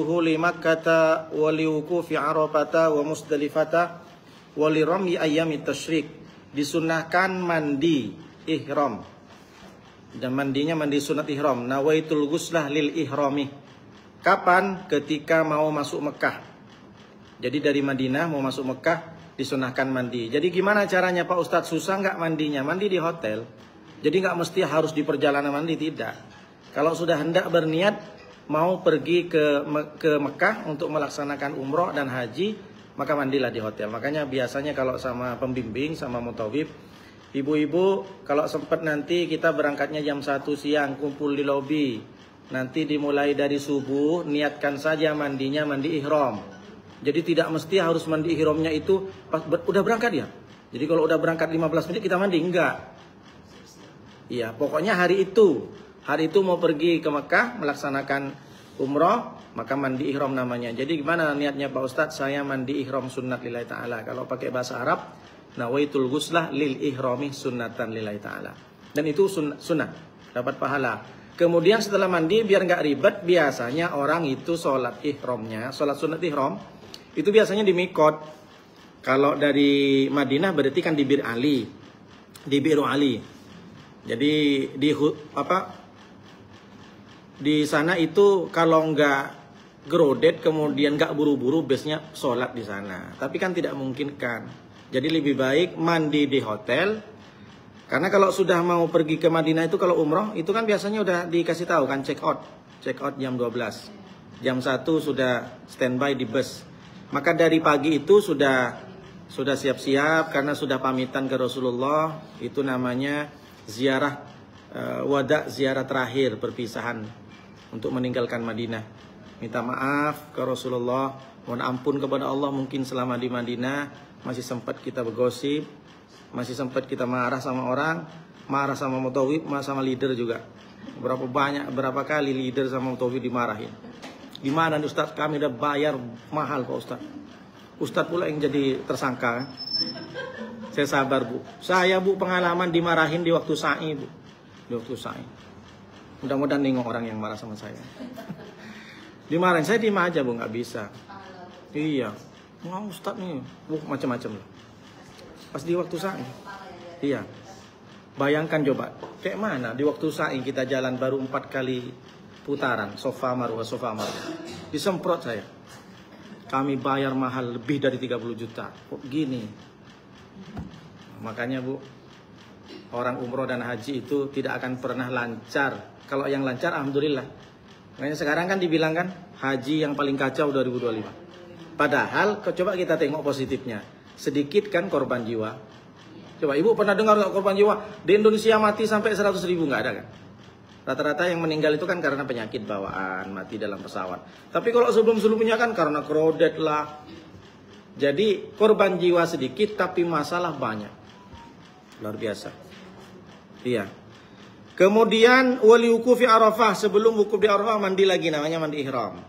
li Makkata wa li wuqufi Arafata wa Musdalifata wa li ramyi ayyamit tasyrik. Disunahkan mandi ihram. Dan mandinya mandi sunat ihram. Nawaitul ghuslah lil ihrami. Kapan? Ketika mau masuk Mekah. Jadi dari Madinah mau masuk Mekah disunahkan mandi. Jadi gimana caranya Pak Ustadz? Susah nggak mandinya? Mandi di hotel. Jadi nggak mesti harus di perjalanan mandi, tidak. Kalau sudah hendak berniat mau pergi ke Mekah untuk melaksanakan umroh dan haji, maka mandilah di hotel. Makanya biasanya kalau sama pembimbing, sama mutawif, ibu-ibu kalau sempat nanti kita berangkatnya jam 1 siang, kumpul di lobi. Nanti dimulai dari subuh, niatkan saja mandinya mandi ihram. Jadi tidak mesti harus mandi ihramnya itu pas udah berangkat ya. Jadi kalau udah berangkat 15 menit kita mandi, enggak. Iya, pokoknya hari itu mau pergi ke Mekah melaksanakan umroh, maka mandi ihram namanya. Jadi gimana niatnya Pak Ustadz? Saya mandi ihram sunnat lillahi ta'ala. Kalau pakai bahasa Arab, nawaitul ghuslah lil ihrami sunnatan lillahi ta'ala. Dan itu sunnah, dapat pahala. Kemudian setelah mandi biar nggak ribet, biasanya orang itu sholat ihramnya, sholat sunat ihram, itu biasanya di Mikot. Kalau dari Madinah berarti kan di Bir Ali, di Biru Ali. Jadi di sana itu kalau nggak gerodet kemudian nggak buru-buru, biasanya sholat di sana. Tapi kan tidak mungkin kan. Jadi lebih baik mandi di hotel. Karena kalau sudah mau pergi ke Madinah itu kalau umroh itu kan biasanya udah dikasih tahu kan check out jam 12. Jam 1 sudah standby di bus. Maka dari pagi itu sudah siap-siap karena sudah pamitan ke Rasulullah. Itu namanya ziarah ziarah terakhir, perpisahan untuk meninggalkan Madinah. Minta maaf ke Rasulullah, mohon ampun kepada Allah, mungkin selama di Madinah masih sempat kita bergosip, masih sempat kita marah sama orang, marah sama mutawif, marah sama leader juga. Berapa kali leader sama mutawif dimarahin. Di mana Ustadz, kami udah bayar mahal Pak Ustadz. Ustadz pula yang jadi tersangka. Saya sabar Bu. Saya Bu pengalaman dimarahin di waktu sa'i Bu. Di waktu sa'i. Mudah-mudahan nengok orang yang marah sama saya. Dimarahin, saya diem aja Bu, nggak bisa. Iya. Wah Ustadz nih, Bu macam-macam loh. Pas di waktu sa'i. Iya. Bayangkan coba, kayak mana di waktu sa'i kita jalan baru 4 kali putaran, sofa marwah. Disemprot saya. Kami bayar mahal lebih dari 30 juta. Kok gini? Makanya Bu, orang umroh dan haji itu tidak akan pernah lancar. Kalau yang lancar alhamdulillah. Makanya sekarang kan dibilang kan haji yang paling kacau 2025. Padahal coba kita tengok positifnya. Sedikit kan korban jiwa. Coba Ibu pernah dengar nggak korban jiwa? Di Indonesia mati sampai 100.000 nggak ada kan? Rata-rata yang meninggal itu kan karena penyakit bawaan, mati dalam pesawat. Tapi kalau sebelum-sebelumnya kan karena krodet lah. Jadi korban jiwa sedikit tapi masalah banyak. Luar biasa. Iya. Kemudian wali wuqufi Arafah, sebelum wukuf di Arafah mandi lagi, namanya mandi ihram.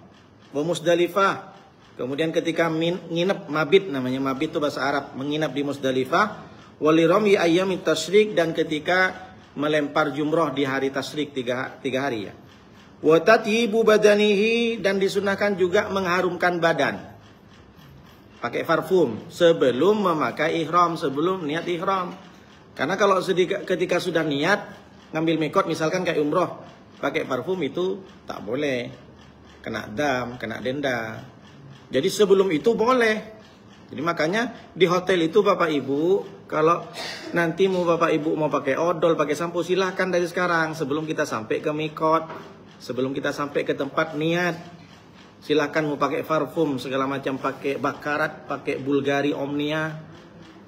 Wa Musdalifah. Kemudian ketika nginep, mabit namanya, mabit itu bahasa Arab, menginap di Musdalifah. Wali ramyi ayyamit tasyrik, dan ketika melempar jumroh di hari tasyrik 3 hari ya. Wa tatyibu badanihi, dan disunahkan juga mengharumkan badan. Pakai parfum sebelum memakai ihram, sebelum niat ihram. Karena kalau ketika sudah niat ngambil mikot, misalkan kayak umroh, pakai parfum itu tak boleh. Kena dam, kena denda. Jadi sebelum itu boleh. Jadi makanya di hotel itu Bapak Ibu, kalau nanti Bapak Ibu mau pakai odol, pakai sampo, silahkan dari sekarang. Sebelum kita sampai ke mikot, sebelum kita sampai ke tempat niat, silahkan mau pakai parfum segala macam, pakai bakarat, pakai Bulgari Omnia,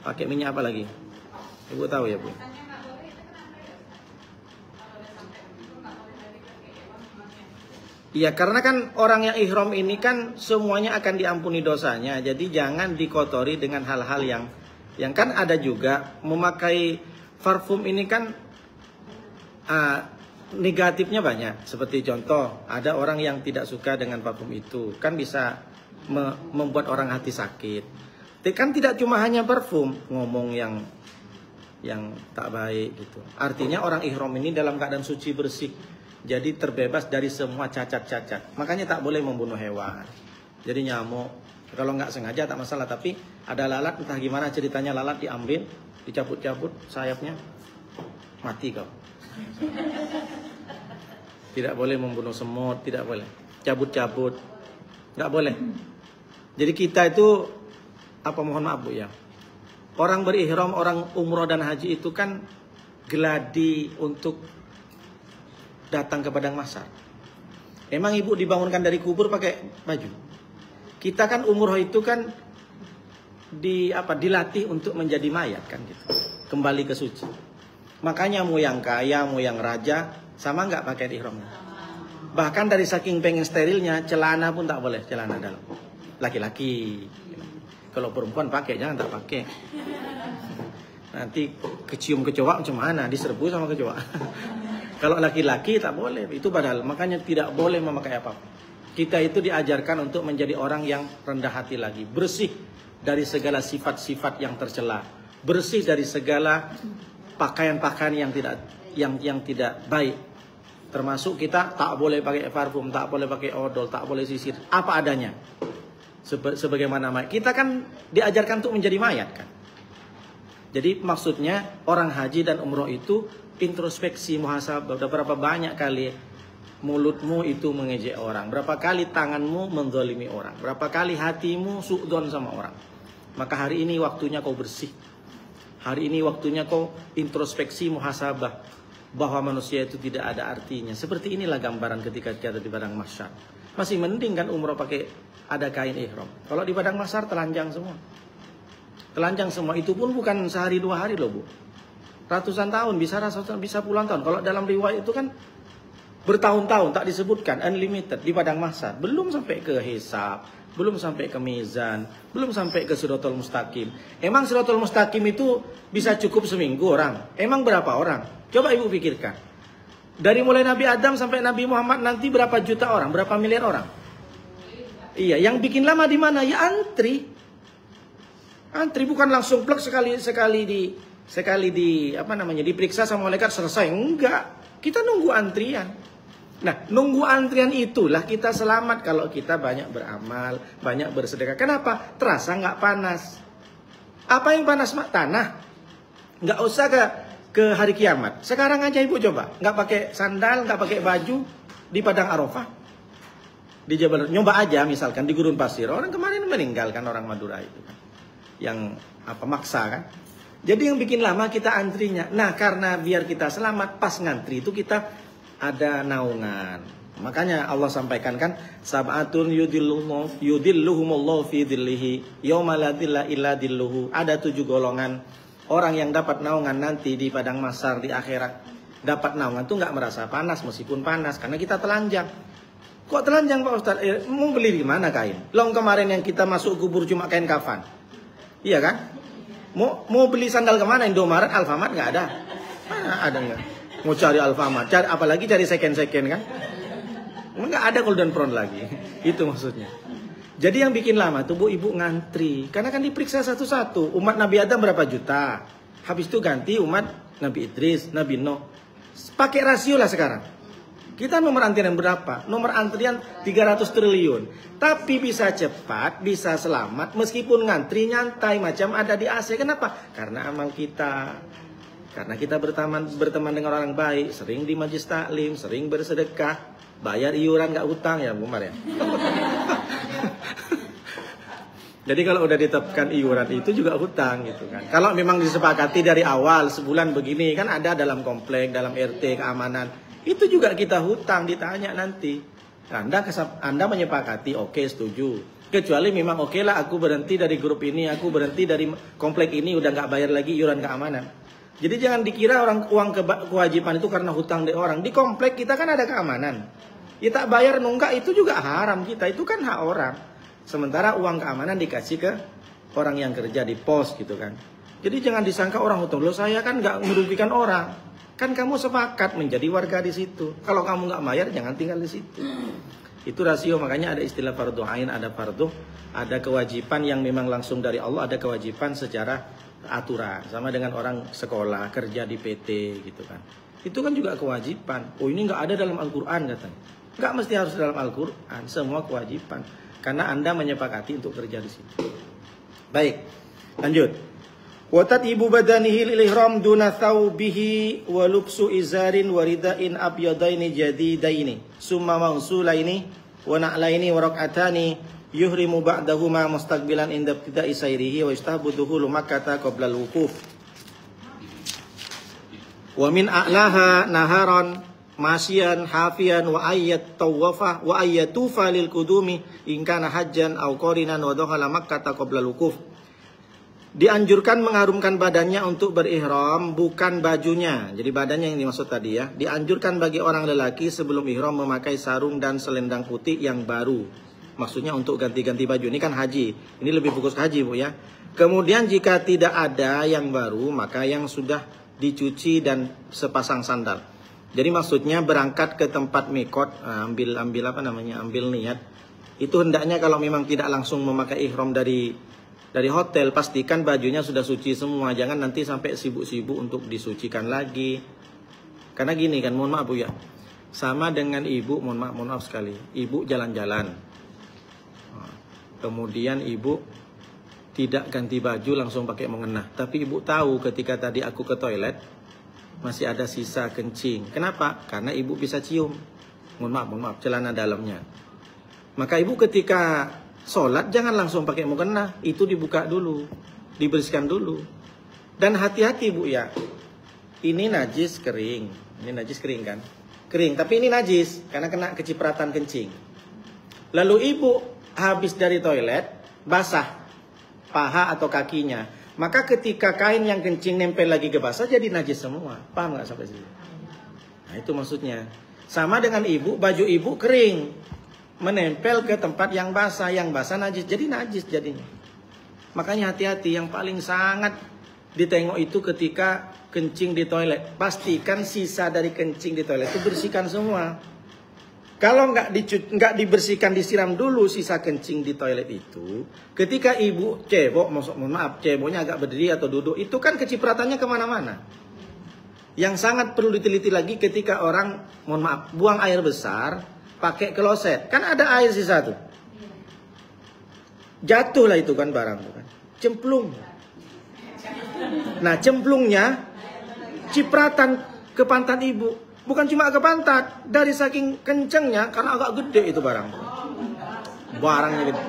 pakai minyak apa lagi? Ibu tahu ya Bu? Iya, karena kan orang yang ihram ini kan semuanya akan diampuni dosanya. Jadi jangan dikotori dengan hal-hal yang kan ada juga memakai parfum ini kan negatifnya banyak. Seperti contoh, ada orang yang tidak suka dengan parfum itu, kan bisa membuat orang hati sakit. Kan tidak cuma hanya parfum, ngomong yang tak baik gitu. Artinya orang ihram ini dalam keadaan suci bersih. Jadi terbebas dari semua cacat-cacat. Makanya tak boleh membunuh hewan. Jadi nyamuk, kalau nggak sengaja tak masalah. Tapi ada lalat, entah gimana ceritanya, lalat diambil, dicabut-cabut sayapnya, mati kau. Tidak boleh membunuh semut, tidak boleh. Cabut-cabut, nggak boleh. Jadi kita itu, mohon maaf Bu ya. Orang berihram, orang umroh dan haji itu kan geladi untuk datang ke padang mahsyar. Emang ibu dibangunkan dari kubur pakai baju. Kita kan umroh itu kan dilatih untuk menjadi mayat kan gitu. Kembali ke suci. Makanya mau yang kaya, mau yang raja, sama nggak pakai ihramnya. Bahkan dari saking pengen sterilnya, celana pun tak boleh, celana dalam. Laki-laki. Kalau perempuan pakai, jangan tak pakai. Nanti kecium kecoa macam mana? Diserbu sama kecoa. Kalau laki-laki tak boleh. Itu padahal makanya tidak boleh memakai apa-apa. Kita itu diajarkan untuk menjadi orang yang rendah hati lagi, bersih dari segala sifat-sifat yang tercela, bersih dari segala pakaian-pakaian yang tidak baik. Termasuk kita tak boleh pakai parfum, tak boleh pakai odol, tak boleh sisir, apa adanya. Sebagaimana mayat. Kita kan diajarkan untuk menjadi mayat kan. Jadi maksudnya orang haji dan umroh itu introspeksi, muhasabah. Berapa banyak kali mulutmu itu mengejek orang, berapa kali tanganmu menzalimi orang, berapa kali hatimu suudzon sama orang. Maka hari ini waktunya kau bersih. Hari ini waktunya kau introspeksi, muhasabah, bahwa manusia itu tidak ada artinya. Seperti inilah gambaran ketika kita di padang mahsyar. Masih mending kan umroh pakai ada kain ihram. Kalau di padang mahsyar telanjang semua. Telanjang semua, itu pun bukan sehari dua hari loh Bu. Ratusan tahun, bisa puluhan tahun. Kalau dalam riwayat itu kan bertahun-tahun, tak disebutkan, unlimited di padang mahsyar. Belum sampai ke hisab, belum sampai ke mizan, belum sampai ke Siratal Mustaqim. Emang Siratal Mustaqim itu bisa cukup seminggu orang? Emang berapa orang? Coba ibu pikirkan. Dari mulai Nabi Adam sampai Nabi Muhammad nanti berapa juta orang, berapa miliar orang? Iya, yang bikin lama di mana? Ya antri. Antri bukan langsung plek sekali diperiksa sama malaikat selesai. Enggak. Kita nunggu antrian. Nah, nunggu antrian itulah kita selamat kalau kita banyak beramal, banyak bersedekah. Kenapa? Terasa nggak panas. Apa yang panas? Tanah. Nggak usah ke hari kiamat. Sekarang aja ibu coba, nggak pakai sandal, nggak pakai baju di padang Arafah, di Jabal. Nyoba aja misalkan di gurun pasir. Orang kemarin meninggal kan, orang Madura itu kan, yang maksa kan. Jadi yang bikin lama kita antrinya. Nah, karena biar kita selamat, pas ngantri itu kita ada naungan. Makanya Allah sampaikan kan, sab'atun yudilluhumullahu fi dhillihi yauma la dhilla illa dhilluhu. Ada 7 golongan orang yang dapat naungan nanti di padang mahsyar di akhirat. Dapat naungan tuh nggak merasa panas meskipun panas karena kita telanjang. Kok telanjang Pak Ustaz? Mau beli di mana kain? Long kemarin yang kita masuk kubur cuma kain kafan. Iya kan? Mau beli sandal kemana? Indomaret, Alfamart nggak ada. Mana ada nggak? Mau cari Alfamart, apalagi cari second kan? Nggak ada Golden Brown lagi. Itu maksudnya. Jadi yang bikin lama tuh Bu, ibu ngantri. Karena kan diperiksa satu-satu. Umat Nabi Adam berapa juta? Habis itu ganti umat Nabi Idris, Nabi Nuh. Pakai rasio lah sekarang. Kita nomor antrian berapa? Nomor antrian 300 triliun. Tapi bisa cepat, bisa selamat. Meskipun ngantri nyantai macam ada di AC. Kenapa? Karena amal kita. Karena kita berteman dengan orang baik. Sering di majlis taklim, sering bersedekah. Bayar iuran gak hutang ya Bu Mar ya. Jadi kalau udah ditetapkan iuran itu juga hutang gitu kan. Kalau memang disepakati dari awal sebulan begini kan ada dalam komplek, dalam RT keamanan. Itu juga kita hutang, ditanya nanti. Anda menyepakati, oke, setuju. Kecuali memang oke lah aku berhenti dari grup ini, aku berhenti dari komplek ini, udah nggak bayar lagi iuran keamanan. Jadi jangan dikira uang kewajiban itu karena hutang di orang. Di komplek kita kan ada keamanan. Ya tak bayar nunggak itu juga haram kita, itu kan hak orang. Sementara uang keamanan dikasih ke orang yang kerja di pos gitu kan. Jadi jangan disangka orang hutang. Loh saya kan nggak merugikan orang. Kan kamu sepakat menjadi warga di situ. Kalau kamu nggak bayar, jangan tinggal di situ. Itu rasio, makanya ada istilah fardu ain, ada kewajiban yang memang langsung dari Allah, ada kewajiban secara aturan. Sama dengan orang sekolah, kerja di PT gitu kan. Itu kan juga kewajiban. Oh ini nggak ada dalam Al-Quran katanya. Nggak mesti harus dalam Al-Quran. Semua kewajiban. Karena Anda menyepakati untuk kerja di situ. Baik, lanjut. Wa tatibu badanihi lil ihram duna thawbihi wa lubsu izarin wa ridain abyadaini jadidaini summa mausulaini wa na'laini wa rak'atani yuhrimu ba'dahuma mustaqbilan inda ibtida'i sayrihi wa yustahabu dukhulu Makkah qabla al-wuquf. Wa min a'laha naharan masyian hafian wa ayyat tawafa wa ayyatufa lil qudumi in kana hajjan aw qarinan wa dakhala Makkah qabla al-wuquf. Dianjurkan mengharumkan badannya untuk berihram, bukan bajunya. Jadi badannya yang dimaksud tadi ya. Dianjurkan bagi orang lelaki sebelum ihram memakai sarung dan selendang putih yang baru. Maksudnya untuk ganti-ganti baju. Ini kan haji. Ini lebih fokus ke haji, Bu ya. Kemudian jika tidak ada yang baru, maka yang sudah dicuci dan sepasang sandal. Jadi maksudnya berangkat ke tempat mikot, ambil niat. Itu hendaknya kalau memang tidak langsung memakai ihram dari hotel, pastikan bajunya sudah suci semua. Jangan nanti sampai sibuk-sibuk untuk disucikan lagi. Karena gini kan, mohon maaf Bu ya. Sama dengan ibu, mohon maaf sekali. Ibu jalan-jalan. Kemudian ibu tidak ganti baju langsung pakai mukena. Tapi ibu tahu ketika tadi aku ke toilet masih ada sisa kencing. Kenapa? Karena ibu bisa cium. Mohon maaf, celana dalamnya. Maka ibu ketika sholat jangan langsung pakai mukena, itu dibuka dulu, dibersihkan dulu. Dan hati-hati Bu ya. Ini najis kering. Ini najis kering kan? Kering, tapi ini najis karena kena kecipratan kencing. Lalu ibu habis dari toilet, basah paha atau kakinya. Maka ketika kain yang kencing nempel lagi ke basah jadi najis semua. Paham nggak sampai sini? Nah, itu maksudnya. Sama dengan ibu, baju ibu kering, menempel ke tempat yang basah najis, jadi najis jadinya. Makanya hati-hati, yang paling sangat ditengok itu ketika kencing di toilet. Pastikan sisa dari kencing di toilet itu bersihkan semua. Kalau nggak dibersihkan, disiram dulu sisa kencing di toilet itu, ketika ibu cebok, mohon maaf, ceboknya agak berdiri atau duduk, itu kan kecipratannya kemana-mana. Yang sangat perlu diteliti lagi ketika orang, mohon maaf, buang air besar, pakai kloset, kan ada air sisa tuh. Jatuhlah itu kan barang tuh kan. Cemplung. Nah, cemplungnya cipratan ke pantat ibu. Bukan cuma ke pantat, dari saking kencengnya karena agak gede itu barang. Barangnya gede.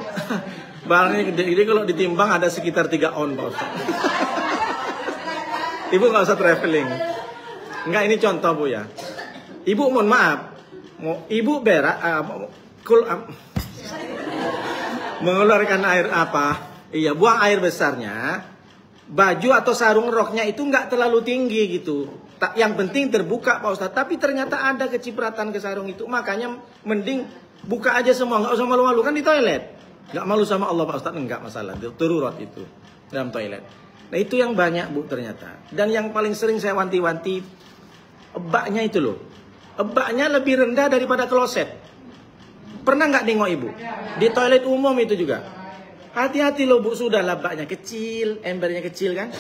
Barangnya gede. Jadi kalau ditimbang ada sekitar 3 on, Pak Ustaz. Ibu nggak usah traveling. Enggak, ini contoh Bu ya. Ibu mohon maaf, ibu berak, mengeluarkan air apa? Iya, buang air besarnya. Baju atau sarung roknya itu nggak terlalu tinggi gitu. Yang penting terbuka Pak Ustadz. Tapi ternyata ada kecipratan ke sarung itu. Makanya mending buka aja semua. Nggak usah malu-malu, kan di toilet. Nggak malu sama Allah Pak Ustadz, nggak masalah. Darurat itu dalam toilet. Nah itu yang banyak Bu ternyata. Dan yang paling sering saya wanti-wanti, ebaknya itu loh. Ebaknya lebih rendah daripada kloset. Pernah nggak nengok ibu? Di toilet umum itu juga. Hati-hati loh Bu, sudah lebaknya kecil, embernya kecil kan?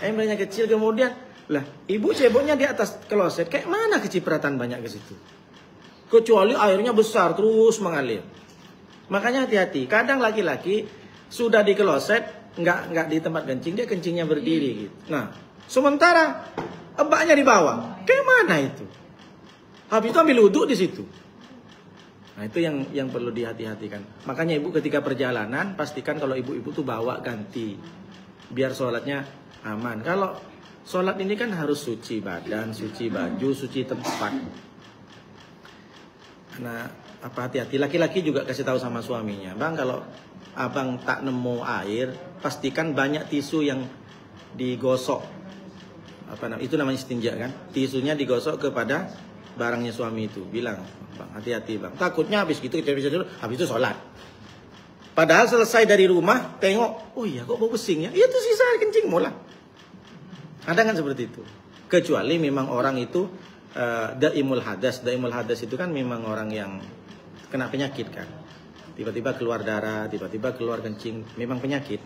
Embernya kecil, kemudian lah ibu ceboknya di atas kloset, kayak mana kecipratan banyak ke situ? Kecuali airnya besar terus mengalir. Makanya hati-hati. Kadang laki-laki sudah di kloset, nggak di tempat kencing, dia kencingnya berdiri gitu. Nah, sementara ebaknya di bawah, kayak mana itu? Habis itu ambil wudhu di situ. Nah itu yang perlu dihati-hatikan. Makanya ibu ketika perjalanan pastikan kalau ibu-ibu tuh bawa ganti, biar sholatnya aman. Kalau sholat ini kan harus suci badan, suci baju, suci tempat. Nah apa hati-hati. Laki-laki juga kasih tahu sama suaminya, Bang kalau abang tak nemu air, pastikan banyak tisu yang digosok. Itu namanya istinja kan? Tisunya digosok kepada barangnya suami itu. Bilang, Bang, hati-hati Bang. Takutnya habis gitu, habis itu sholat. Padahal selesai dari rumah, tengok, oh iya kok bau pesing ya? Iya tuh sisa kencing mola. Ada kan seperti itu. Kecuali memang orang itu daimul hadas. Daimul hadas itu kan memang orang yang kena penyakit kan. Tiba-tiba keluar darah, tiba-tiba keluar kencing, memang penyakit.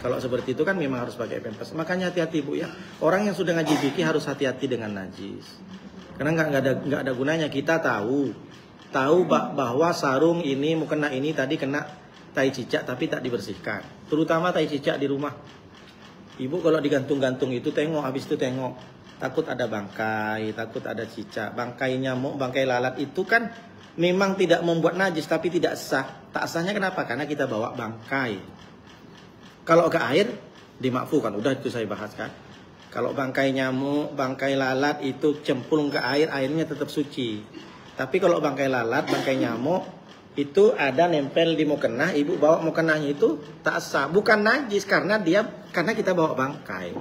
Kalau seperti itu kan memang harus pakai pampers. Makanya hati-hati Bu ya. Orang yang sudah ngaji fikih harus hati-hati dengan najis. Karena nggak ada gunanya kita tahu bahwa sarung ini mukena ini tadi kena tai cicak tapi tak dibersihkan. Terutama tai cicak di rumah. Ibu kalau digantung-gantung itu tengok, habis itu tengok. Takut ada bangkai, takut ada cicak, bangkai nyamuk, bangkai lalat itu kan memang tidak membuat najis tapi tidak sah. Tak sahnya kenapa? Karena kita bawa bangkai. Kalau ke air dimakfukan, udah itu saya bahas kan. Kalau bangkai nyamuk, bangkai lalat itu cemplung ke air, airnya tetap suci. Tapi kalau bangkai lalat, bangkai nyamuk itu ada nempel di mukena, ibu bawa mukenanya itu tak sah, bukan najis karena kita bawa bangkai.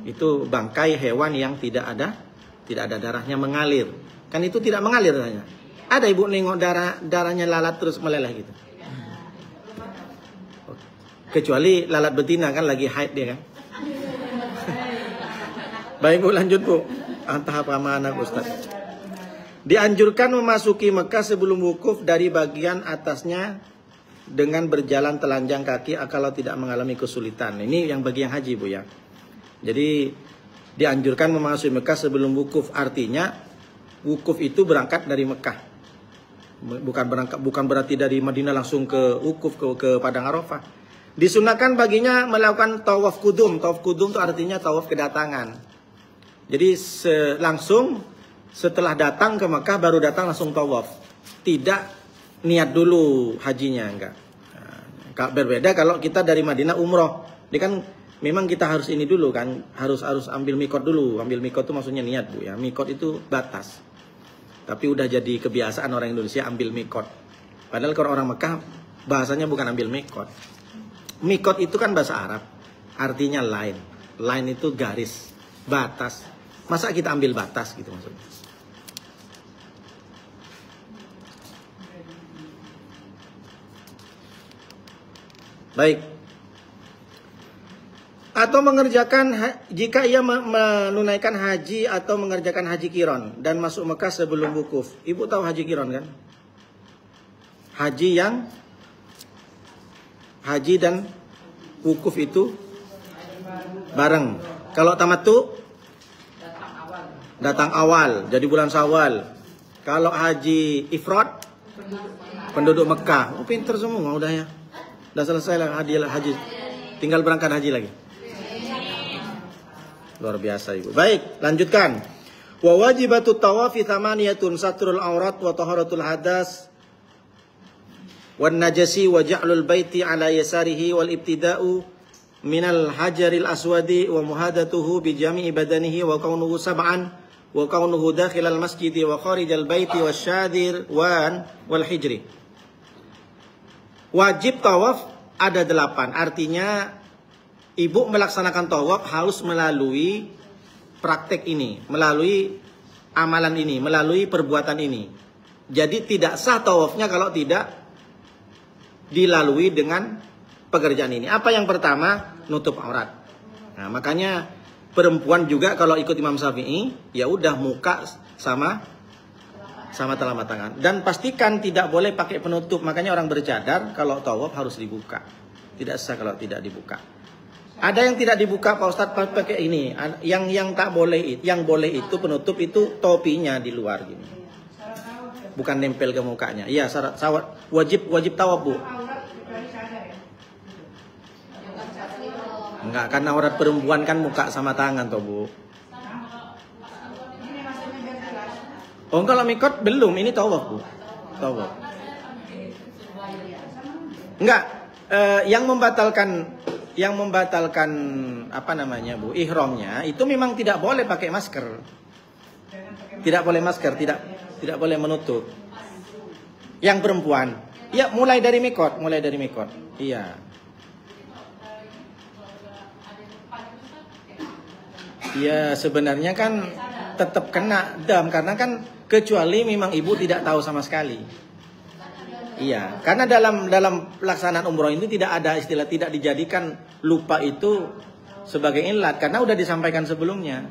Itu bangkai hewan yang tidak ada darahnya mengalir. Kan itu tidak mengalir darahnya. Ada ibu nengok darahnya lalat terus meleleh gitu. Kecuali lalat betina kan lagi haid dia kan. Baik Bu, lanjut Bu. Tahap amanah Ustaz. Dianjurkan memasuki Mekah sebelum wukuf dari bagian atasnya dengan berjalan telanjang kaki kalau tidak mengalami kesulitan. Ini yang bagi yang haji Bu ya. Jadi dianjurkan memasuki Mekah sebelum wukuf, artinya wukuf itu berangkat dari Mekah. Bukan berarti dari Madinah langsung ke wukuf ke Padang Arafah. Disunahkan baginya melakukan tawaf kudum. Tawaf kudum itu artinya tawaf kedatangan. Jadi langsung setelah datang ke Mekah baru datang langsung tawaf. Tidak niat dulu hajinya, enggak. Nah, berbeda kalau kita dari Madinah umroh. Dia kan memang kita harus ini dulu kan, harus ambil mikot dulu. Ambil mikot itu maksudnya niat Bu ya. Mikot itu batas. Tapi udah jadi kebiasaan orang Indonesia ambil mikot. Padahal kalau orang Mekah bahasanya bukan ambil mikot. Mikot itu kan bahasa Arab. Artinya line. Line itu garis, batas. Masa kita ambil batas gitu maksudnya. Baik. Atau mengerjakan jika ia menunaikan haji atau mengerjakan haji qiron dan masuk Mekah sebelum wukuf. Ibu tahu haji qiron kan? Haji dan wukuf itu bareng. Kalau tamattu datang awal, jadi bulan Syawal. Kalau haji ifrad penduduk Mekah. Oh, pinter semua udah ya. Udah selesai lah haji. Tinggal berangkat haji lagi. Luar biasa Ibu. Baik, lanjutkan. Wa wajibatut tawafi thamaniyatun satrul aurat wa taharatul hadas wan najasi wa ja'lul baiti ala yasarihi wal ibtida'u minal hajaril aswadi wa muhadatuhu bi jami'i badanihi wa kaunuhu sab'an wa kaunuhu dakhilal masjidi wa kharijal baiti wasyadir wal hijri. Wajib tawaf ada 8. Artinya ibu melaksanakan tawaf harus melalui praktek ini, melalui amalan ini, melalui perbuatan ini. Jadi tidak sah tawafnya kalau tidak dilalui dengan pekerjaan ini. Apa yang pertama? Nutup aurat. Nah, makanya perempuan juga kalau ikut Imam Syafi'i, ya udah muka sama telapak tangan. Dan pastikan tidak boleh pakai penutup. Makanya orang bercadar kalau tawaf harus dibuka. Tidak sah kalau tidak dibuka. Ada yang tidak dibuka Pak Ustadz pakai ini. Yang tak boleh, yang boleh itu penutup itu topinya di luar gini. Bukan nempel ke mukanya. Iya, syarat wajib tawaf Bu. Enggak, karena aurat perempuan kan muka sama tangan toh Bu. Oh, kalau mikot belum, ini tawaf Bu. Tawaf. Enggak, yang membatalkan apa namanya Bu, ihramnya itu memang tidak boleh pakai masker. Tidak boleh masker, tidak boleh menutup. Yang perempuan, ya mulai dari mikot. Iya. Ya sebenarnya kan tetap kena dam karena kan kecuali memang ibu tidak tahu sama sekali. Iya, karena dalam pelaksanaan umroh ini tidak ada istilah, tidak dijadikan lupa itu sebagai ilat karena udah disampaikan sebelumnya.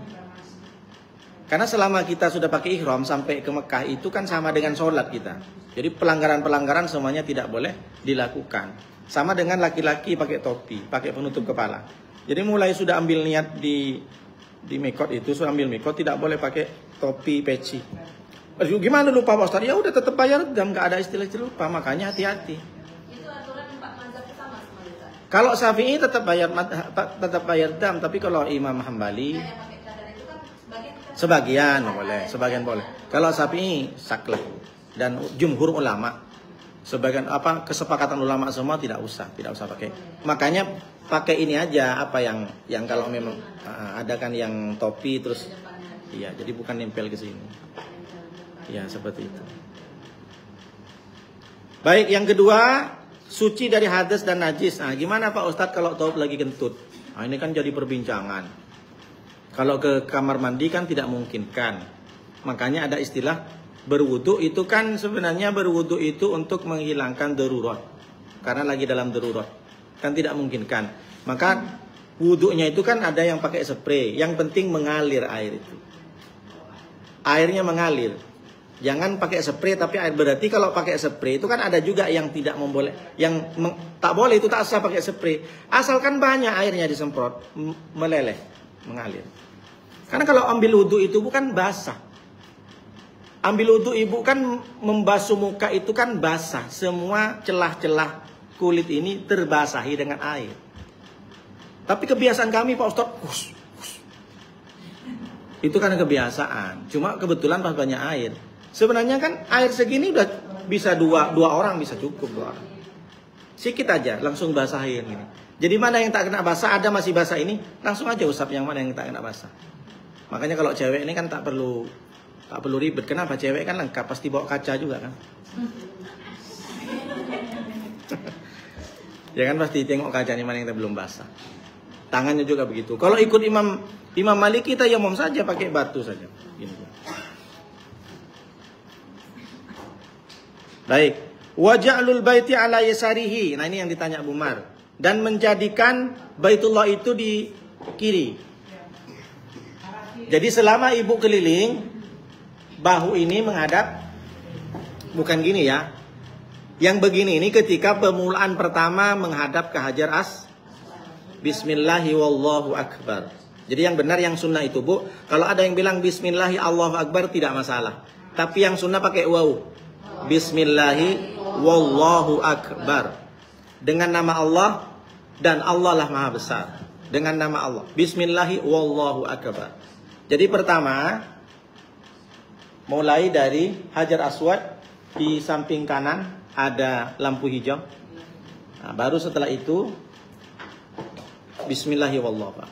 Karena selama kita sudah pakai ihram sampai ke Mekah itu kan sama dengan sholat kita. Jadi pelanggaran-pelanggaran semuanya tidak boleh dilakukan. Sama dengan laki-laki pakai topi, pakai penutup kepala. Jadi mulai sudah ambil niat di mikot itu, sudah ambil mikot tidak boleh pakai topi peci. Gimana lupa Pak Ustaz? Ya udah tetap bayar dan nggak ada istilah lupa, makanya hati-hati. Itu aturan Pak mazhab sama semuanya. Kalau Syafi'i tetap bayar dam, tapi kalau Imam Hambali Yang pakai cadar itu kan sebagian boleh, sebagian boleh. Kalau Syafi'i saklek dan jumhur ulama sebagian kesepakatan ulama semua tidak usah pakai. Makanya pakai ini aja yang kalau memang ada kan yang topi terus iya, jadi bukan nempel ke sini. Ya, seperti itu. Baik, yang kedua, suci dari hadas dan najis. Nah, gimana Pak Ustadz kalau taub lagi kentut? Nah, ini kan jadi perbincangan. Kalau ke kamar mandi kan tidak mungkin kan. Makanya ada istilah berwudu itu kan sebenarnya berwudu itu untuk menghilangkan darurat. Karena lagi dalam darurat. Kan tidak mungkin kan. Maka wudunya itu kan ada yang pakai spray. Yang penting mengalir air itu. Airnya mengalir. Jangan pakai spray tapi air, berarti kalau pakai spray itu kan ada juga yang tidak memboleh, tak boleh itu tak usah pakai spray. Asalkan banyak airnya disemprot, meleleh, mengalir. Karena kalau ambil wudhu itu bukan basah. Ambil wudhu ibu kan membasuh muka itu kan basah. Semua celah-celah kulit ini terbasahi dengan air. Tapi kebiasaan kami Pak Ustadz, itu karena kebiasaan. Cuma kebetulan pas banyak air. Sebenarnya kan air segini udah bisa dua orang bisa cukup 2 orang. Sikit aja langsung basahin gini. Jadi mana yang tak kena basah, ada masih basah ini, langsung aja usap yang mana yang tak kena basah. Makanya kalau cewek ini kan tak perlu ribet. Kenapa? Cewek kan lengkap, pasti bawa kaca juga kan. Ya kan pasti tengok kaca ini mana yang belum basah. Tangannya juga begitu. Kalau ikut Imam Malik kita yamum saja pakai batu saja. Gini. Baik, waja'lul baiti ala yasarihi. Nah, ini yang ditanya Abu Mar. Dan menjadikan Baitullah itu di kiri. Jadi selama ibu keliling, bahu ini menghadap bukan gini ya. Yang begini ini ketika permulaan pertama menghadap ke Hajar Bismillahi wallahu akbar. Jadi yang benar yang sunnah itu Bu, kalau ada yang bilang Bismillahi Allahu akbar tidak masalah. Tapi yang sunnah pakai waw. Bismillahi wallahu akbar. Dengan nama Allah dan Allah lah maha besar. Dengan nama Allah. Bismillahi wallahu akbar. Jadi pertama mulai dari Hajar Aswad, di samping kanan ada lampu hijau. Nah, baru setelah itu Bismillahi wallahu akbar.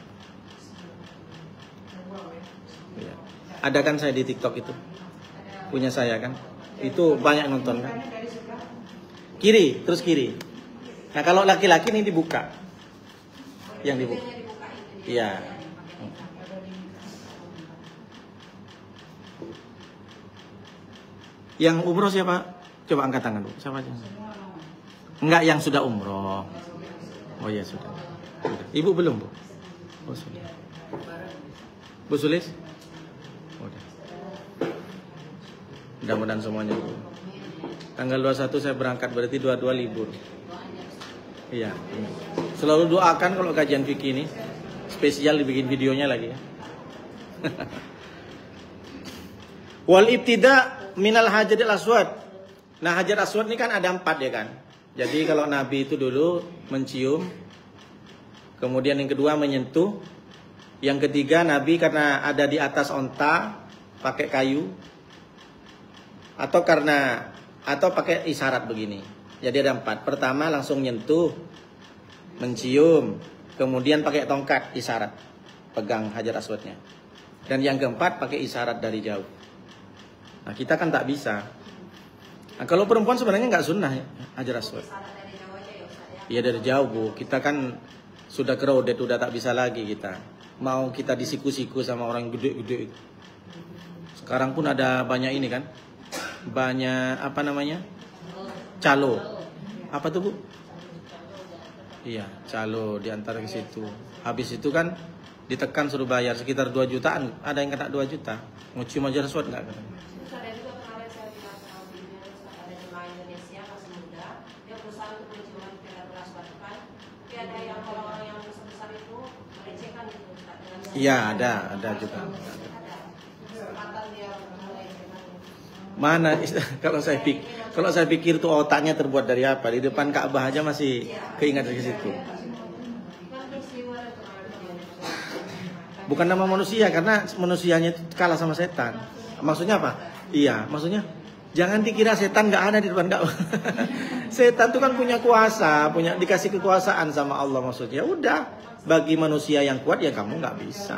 Ya. Ada kan saya di TikTok itu. Punya saya kan. Itu banyak nonton kan. Kiri, terus kiri. Nah kalau laki-laki ini dibuka. Yang dibuka. Iya. Yang umroh siapa? Coba angkat tangan dulu. Siapa aja? Enggak, yang sudah umroh. Oh iya sudah. Ibu belum Bu? Oh sudah. Bu Sulis? Udah. Mudah-mudahan semuanya. Tanggal 21 saya berangkat, berarti 22 libur. Iya. Selalu doakan kalau kajian fikih ini. Spesial dibikin videonya lagi ya. Wal ibtida minal hajaril aswad. Nah hajar aswad ini kan ada 4 ya kan. Jadi kalau Nabi itu dulu mencium. Kemudian yang kedua menyentuh. Yang ketiga Nabi karena ada di atas onta pakai kayu. Atau pakai isyarat begini. Jadi ada 4. Pertama langsung nyentuh, mencium, kemudian pakai tongkat isyarat, pegang hajar aswadnya. Dan yang keempat pakai isyarat dari jauh. Nah kita kan tak bisa. Nah, kalau perempuan sebenarnya nggak sunnah ya, hajar aswad. Iya dari jauh Bu. Kita kan sudah crowded, udah tak bisa lagi kita. Mau kita disiku-siku sama orang gede-gede. Sekarang pun ada banyak ini kan. Banyak apa namanya? Calo. Apa tuh Bu? Iya, calo di antara ke situ. Habis itu kan Ditekan suruh bayar sekitar 2 jutaan. Ada yang kena 2 juta. Mau cium aja rasuah nggak? Terus ada juga kemarin saya bilang sama beliau, ada jemaah Indonesia masih muda, dia berusaha untuk mencium perilaku rasuah kan. Tapi ada yang kalau orang yang besar itu melecehkan gitu, Ustaz, dengan Iya, ada juga. ada kesempatan dia melecehkan. Mana kalau saya pikir tuh otaknya terbuat dari apa? Di depan Ka'bah aja masih keingat dari situ. Bukan nama manusia, karena manusianya itu kalah sama setan. Maksudnya apa? Iya, maksudnya jangan dikira setan nggak ada di depan Ka'bah. Setan itu kan punya kuasa, dikasih kekuasaan sama Allah maksudnya. Udah, bagi manusia yang kuat ya kamu nggak bisa.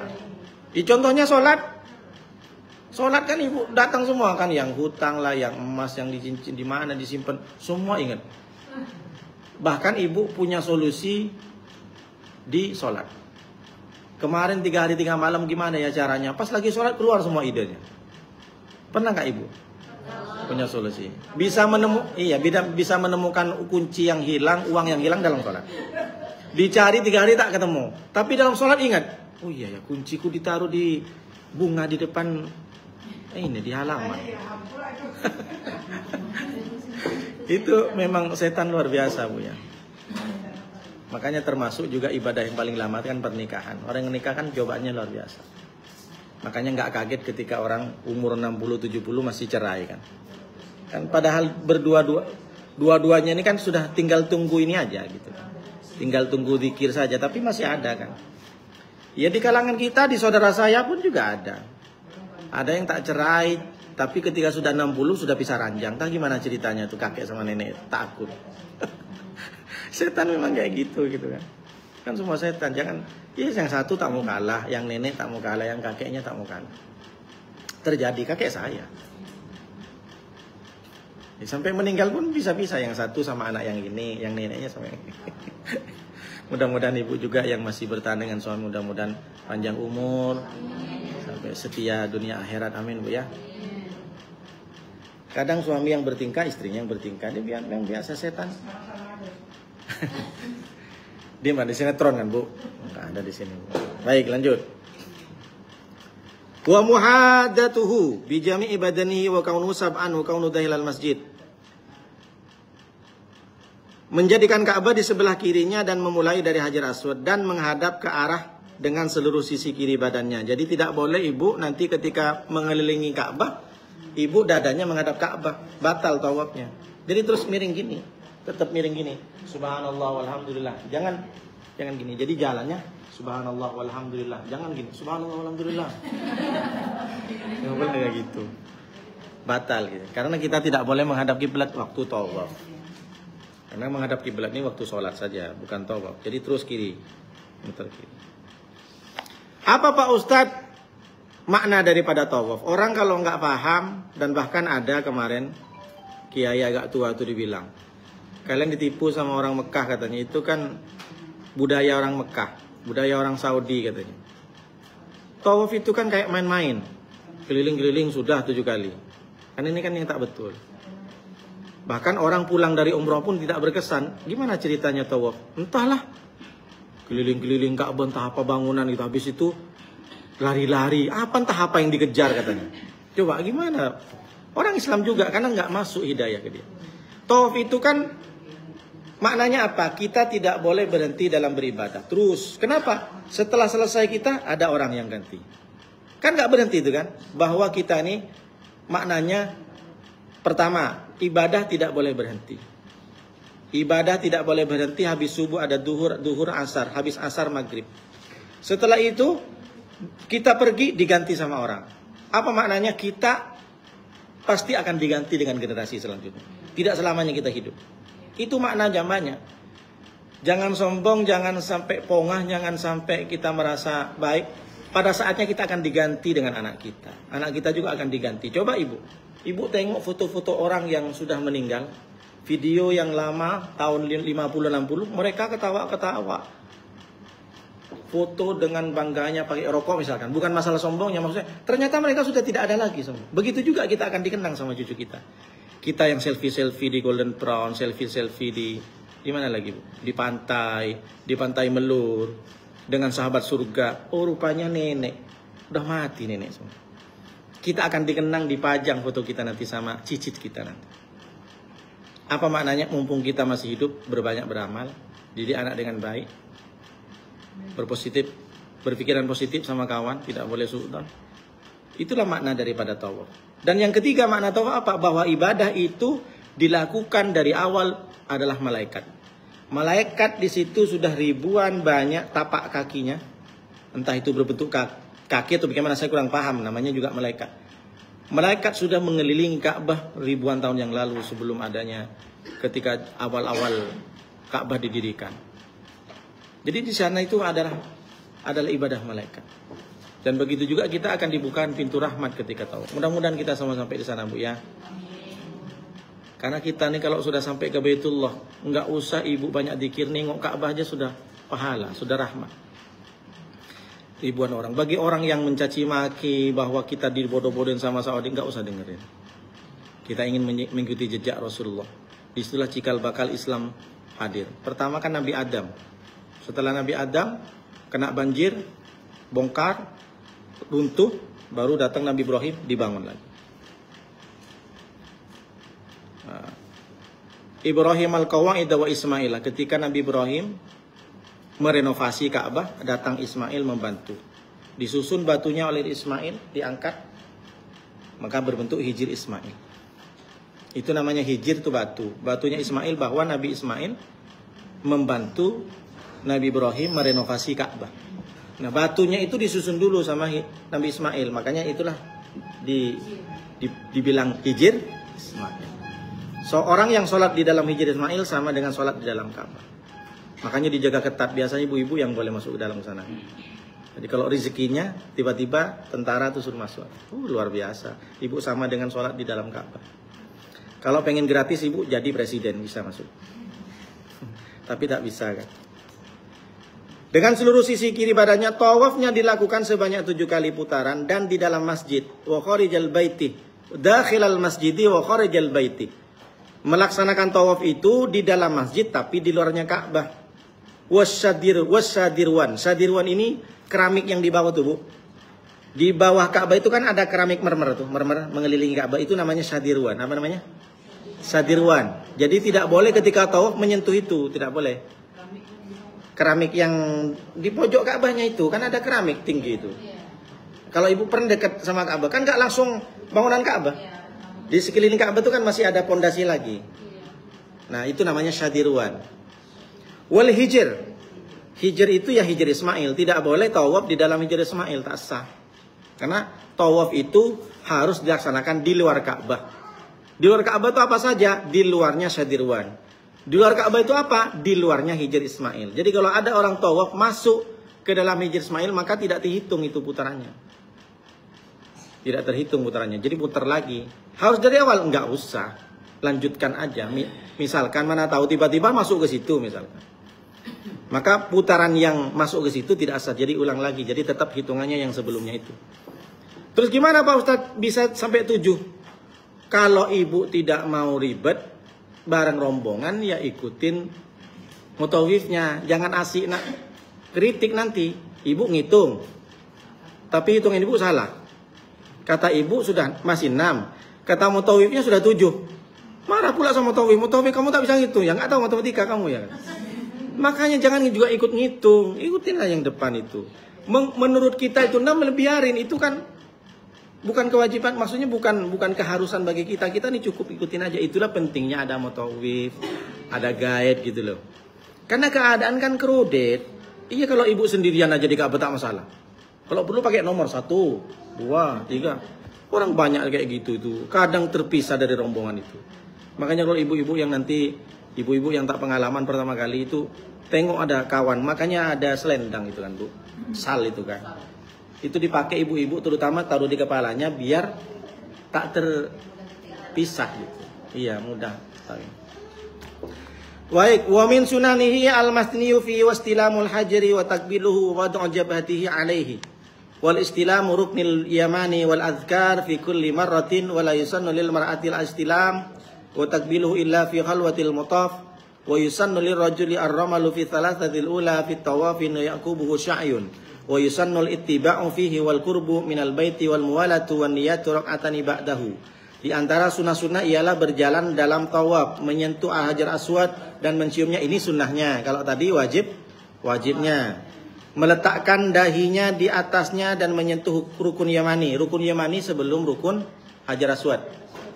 Contohnya sholat. Sholat kan ibu datang semua kan, yang hutang lah, yang emas, yang dicincin di mana disimpan, semua ingat. Bahkan ibu punya solusi di sholat. Kemarin 3 hari 3 malam gimana ya caranya? Pas lagi sholat keluar semua idenya. Pernah nggak ibu? Punya solusi. Bisa menemukan kunci yang hilang, uang yang hilang dalam sholat. Dicari 3 hari tak ketemu. Tapi dalam sholat ingat, oh iya ya kunciku ditaruh di bunga di depan ini di halaman. Itu memang setan luar biasa bu ya. Makanya termasuk juga ibadah yang paling lama kan pernikahan. Orang yang menikah kan cobaannya luar biasa. Makanya nggak kaget ketika orang umur 60-70 masih cerai kan. Kan padahal dua-duanya ini kan sudah tinggal tunggu ini aja gitu. Tinggal tunggu zikir saja, tapi masih ada kan. Ya di kalangan kita, di saudara saya pun juga ada. Ada yang tak cerai, tapi ketika sudah 60 sudah pisah ranjang. Entah gimana ceritanya tuh kakek sama nenek takut. Setan memang kayak gitu kan. Kan semua setan, jangan yang satu tak mau kalah, yang nenek tak mau kalah, yang kakeknya tak mau kalah. Terjadi kakek saya. Ya, sampai meninggal pun bisa-bisa yang satu sama anak yang ini, yang neneknya sama yang ini. Mudah-mudahan ibu juga yang masih bertahan dengan suami, mudah-mudahan panjang umur sampai setia dunia akhirat, amin bu ya. Kadang suami yang bertingkah, istrinya yang bertingkah, dia biasa setan. Dia mah di sinetron kan bu? Nggak ada di sini. Baik lanjut. Wa muhadatuhu bi jami'i badanihi wa kaunu sab'an wa kaunu dahilal masjid. Menjadikan Ka'bah di sebelah kirinya dan memulai dari Hajar Aswad dan menghadap ke arah dengan seluruh sisi kiri badannya. Jadi tidak boleh ibu nanti ketika mengelilingi Ka'bah, ibu dadanya menghadap Ka'bah, batal tawafnya. Jadi terus miring gini. Tetap miring gini. Subhanallah walhamdulillah. Jangan gini. Jadi jalannya subhanallah walhamdulillah. Jangan gini. Subhanallah walhamdulillah. Enggak boleh kayak gitu. Batal gitu. Karena kita tidak boleh menghadap kiblat waktu tawaf. Karena menghadap kiblat ini waktu sholat saja, bukan tawaf. Jadi terus kiri. Muter kiri. Apa Pak Ustadz makna daripada tawaf? Orang kalau nggak paham, dan bahkan ada kemarin kiai agak tua itu dibilang, kalian ditipu sama orang Mekah katanya. Itu kan budaya orang Mekah, budaya orang Saudi katanya. Tawaf itu kan kayak main-main, keliling-keliling sudah 7 kali. Kan ini kan yang tak betul. Bahkan orang pulang dari umroh pun tidak berkesan. Gimana ceritanya tawaf? Entahlah, keliling-keliling Ka'bah, entah apa bangunan itu. Habis itu lari-lari, entah apa yang dikejar katanya. Coba gimana? Orang Islam juga karena nggak masuk hidayah ke dia. Tawaf itu kan maknanya apa? Kita tidak boleh berhenti dalam beribadah. Terus, kenapa? Setelah selesai kita, ada orang yang ganti. Kan nggak berhenti itu kan? Bahwa kita ini maknanya, pertama, ibadah tidak boleh berhenti. Ibadah tidak boleh berhenti, habis subuh ada duhur asar, habis asar maghrib. Setelah itu, kita pergi diganti sama orang. Apa maknanya? Kita pasti akan diganti dengan generasi selanjutnya. Tidak selamanya kita hidup. Itu makna jamannya. Jangan sombong, jangan sampai pongah, jangan sampai kita merasa baik. Pada saatnya kita akan diganti dengan anak kita. Anak kita juga akan diganti. Coba ibu tengok foto-foto orang yang sudah meninggal. Video yang lama, tahun 50-60, mereka ketawa-ketawa. Foto dengan bangganya pakai rokok misalkan. Bukan masalah sombongnya, maksudnya ternyata mereka sudah tidak ada lagi sombong. Begitu juga kita akan dikenang sama cucu kita. Kita yang selfie-selfie di Golden Prawn, selfie-selfie di mana lagi Bu? Di pantai Melur. dengan sahabat surga. Oh rupanya nenek, udah mati nenek semua. Kita akan dikenang, dipajang foto kita nanti sama cicit kita nanti. Apa maknanya? Mumpung kita masih hidup, berbanyak beramal, didik anak dengan baik, berpositif, berpikiran positif sama kawan, tidak boleh suudzon. Itulah makna daripada tawaf. Dan yang ketiga makna tawaf apa? Bahwa ibadah itu dilakukan dari awal adalah malaikat. Malaikat di situ sudah ribuan banyak tapak kakinya. Entah itu berbentuk kaki atau bagaimana, saya kurang paham. Namanya juga malaikat. Malaikat sudah mengelilingi Ka'bah ribuan tahun yang lalu sebelum adanya ketika awal-awal Ka'bah didirikan. Jadi di sana itu adalah ibadah malaikat. Dan begitu juga kita akan dibukakan pintu rahmat ketika tawaf. Mudah-mudahan kita semua sampai di sana, Bu ya. Karena kita nih kalau sudah sampai ke Baitullah, nggak usah ibu banyak zikir, nengok Ka'bah aja sudah pahala, sudah rahmat. Ribuan orang. Bagi orang yang mencaci maki bahwa kita dibodoh-bodohin sama Saudi, nggak usah dengerin. Kita ingin mengikuti jejak Rasulullah. Disitulah cikal bakal Islam hadir. Pertama kan Nabi Adam. Setelah Nabi Adam kena banjir, bongkar, runtuh, baru datang Nabi Ibrahim, dibangun lagi. Ibrahim al-Qawwa'id wa Ismail. Ketika Nabi Ibrahim merenovasi Ka'bah, datang Ismail membantu. Disusun batunya oleh Ismail, diangkat, maka berbentuk hijir Ismail. Itu namanya hijir, itu batu. Batunya Ismail, bahwa Nabi Ismail membantu Nabi Ibrahim merenovasi Ka'bah. Nah, batunya itu disusun dulu sama Nabi Ismail. Makanya itulah dibilang hijir Ismail. So, orang yang sholat di dalam hijir Ismail sama dengan sholat di dalam Ka'bah. Makanya dijaga ketat. Biasanya ibu-ibu yang boleh masuk ke dalam sana. Jadi kalau rezekinya tiba-tiba tentara tuh suruh masuk. Luar biasa. Ibu sama dengan sholat di dalam Ka'bah. Kalau pengen gratis ibu jadi presiden bisa masuk. Tapi tak bisa kan. Dengan seluruh sisi kiri badannya, tawafnya dilakukan sebanyak 7 kali putaran dan di dalam masjid. Wa kharijal baiti. Dakhilal masjidi wa kharijal baiti. Melaksanakan tawaf itu di dalam masjid tapi di luarnya Ka'bah. Wassadirwan. Sadirwan ini keramik yang di bawah tuh, Bu. Di bawah Ka'bah itu kan ada keramik mermer tuh, mermer mengelilingi Ka'bah, itu namanya sadirwan. Apa namanya? Sadirwan. Jadi tidak boleh ketika tawaf menyentuh itu, tidak boleh. Keramik yang di pojok Ka'bahnya itu kan ada keramik tinggi itu. Kalau ibu pernah dekat sama Ka'bah kan nggak langsung bangunan Ka'bah. Di sekeliling Ka'bah itu kan masih ada pondasi lagi. Nah, itu namanya syadirwan. Wal hijr. Hijr itu ya hijr Ismail. Tidak boleh tawaf di dalam hijr Ismail, tak sah. Karena tawaf itu harus dilaksanakan di luar Ka'bah. Di luar Ka'bah itu apa saja? Di luarnya syadirwan. Di luar Ka'bah itu apa? Di luarnya hijr Ismail. Jadi kalau ada orang tawaf masuk ke dalam hijr Ismail, maka tidak dihitung itu putarannya. Tidak terhitung putarannya. Jadi putar lagi. Harus dari awal? Enggak usah. Lanjutkan aja. Misalkan mana tahu tiba-tiba masuk ke situ misalkan. Maka putaran yang masuk ke situ tidak sah. Jadi ulang lagi. Jadi tetap hitungannya yang sebelumnya itu. Terus gimana Pak Ustadz bisa sampai 7? Kalau ibu tidak mau ribet bareng rombongan ya ikutin mutawifnya. Jangan asik nak kritik nanti. Ibu ngitung. Tapi hitungan ibu salah. Kata ibu sudah masih 6. Kata mutawifnya sudah 7. Marah pula sama mutawif. Mutawif kamu tak bisa ngitung. Ya nggak tahu matematika kamu ya. Makanya jangan juga ikut ngitung. Ikutinlah yang depan itu. Menurut kita itu 6 biarin. Itu kan bukan kewajiban. Maksudnya bukan keharusan bagi kita. Kita nih cukup ikutin aja. Itulah pentingnya ada mutawif. Ada guide gitu loh. Karena keadaan kan crowded. Iya kalau ibu sendirian aja di Ka'bah tak masalah. Kalau perlu pakai nomor 1, 2, 3. Orang banyak kayak gitu itu. Kadang terpisah dari rombongan itu. Makanya kalau ibu-ibu yang nanti, ibu-ibu yang tak pengalaman pertama kali itu, tengok ada kawan. Makanya ada selendang itu kan Bu. Sal itu kan. Itu dipakai ibu-ibu terutama taruh di kepalanya biar tak terpisah gitu. Iya mudah. Baik. Wa min sunanihi al-masniyu fi wastilamul hajri wa takbiluhu wa wad'u jabhatihi alaihi. Wal istilamu ruknil yamani wal adhkar fi kulli marratin wa la yusannu lil mar'atil istilam wa takbiluhu illa fi khalwatil mutaf Wa yusannu lirrajuli ar-ramalu fi thalathatil ula fi tawafin yaqubuhu sya'yun. Wa yusannu al-ittiba'u fihi wal qurbu minal baiti wal muwalatu wan niyatu rak'atani ba'dahu. Di antara sunnah-sunnah ialah berjalan dalam tawaf, menyentuh Hajar Aswad dan menciumnya. Ini sunnahnya. Kalau tadi wajibnya. Meletakkan dahinya di atasnya dan menyentuh rukun Yamani. Rukun Yamani sebelum rukun Hajar Aswad.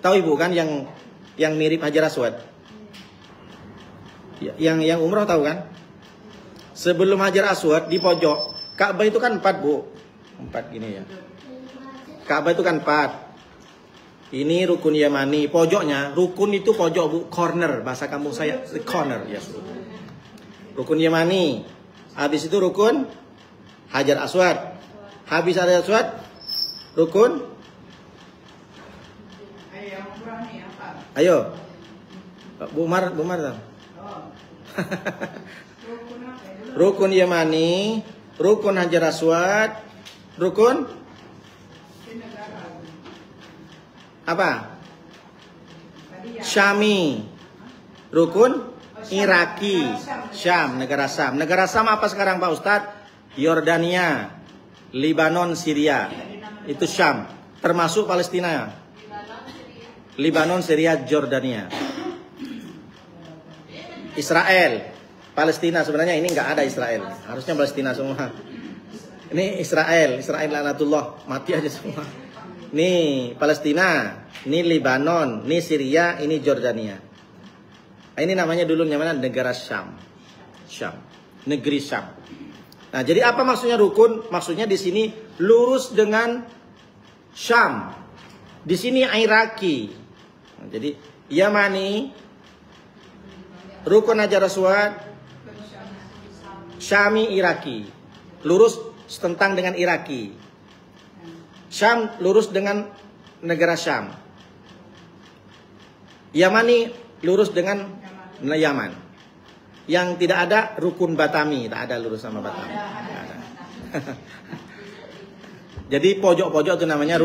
Tahu Ibu kan yang mirip Hajar Aswad? Yang umroh tahu kan? Sebelum Hajar Aswad di pojok. Ka'bah itu kan 4, Bu. 4 gini ya. Ka'bah itu kan 4. Ini rukun Yamani, pojoknya, rukun itu pojok, Bu, corner, bahasa kampung saya, the corner, yes. Rukun Yamani, habis itu rukun Hajar Aswad, habis Hajar Aswad, rukun, ayo, Bu Umar tahu. Rukun Yamani, rukun Hajar Aswad, rukun apa? Syami. Rukun Iraki. Syam, negara Syam. Negara Syam apa sekarang Pak Ustadz? Yordania, Libanon, Syria. Itu Syam. Termasuk Palestina. Libanon, Syria, Jordania. Israel. Palestina sebenarnya ini nggak ada Israel. Harusnya Palestina semua. Ini Israel laknatullah, mati aja semua. Ini Palestina, ini Libanon, ini Syria, ini Jordania. Ini namanya dulu namanya negara Syam. Syam, negeri Syam. Nah, jadi apa maksudnya rukun? Maksudnya di sini lurus dengan Syam. Di sini Iraki. Nah, jadi Yamani, rukun Hajar Aswad, Syami, Iraki. Lurus setentang dengan Iraki. Syam lurus dengan negara Syam. Yamani lurus dengan Yaman. Yang tidak ada rukun Batami, tak ada lurus sama Batami. Jadi pojok-pojok itu namanya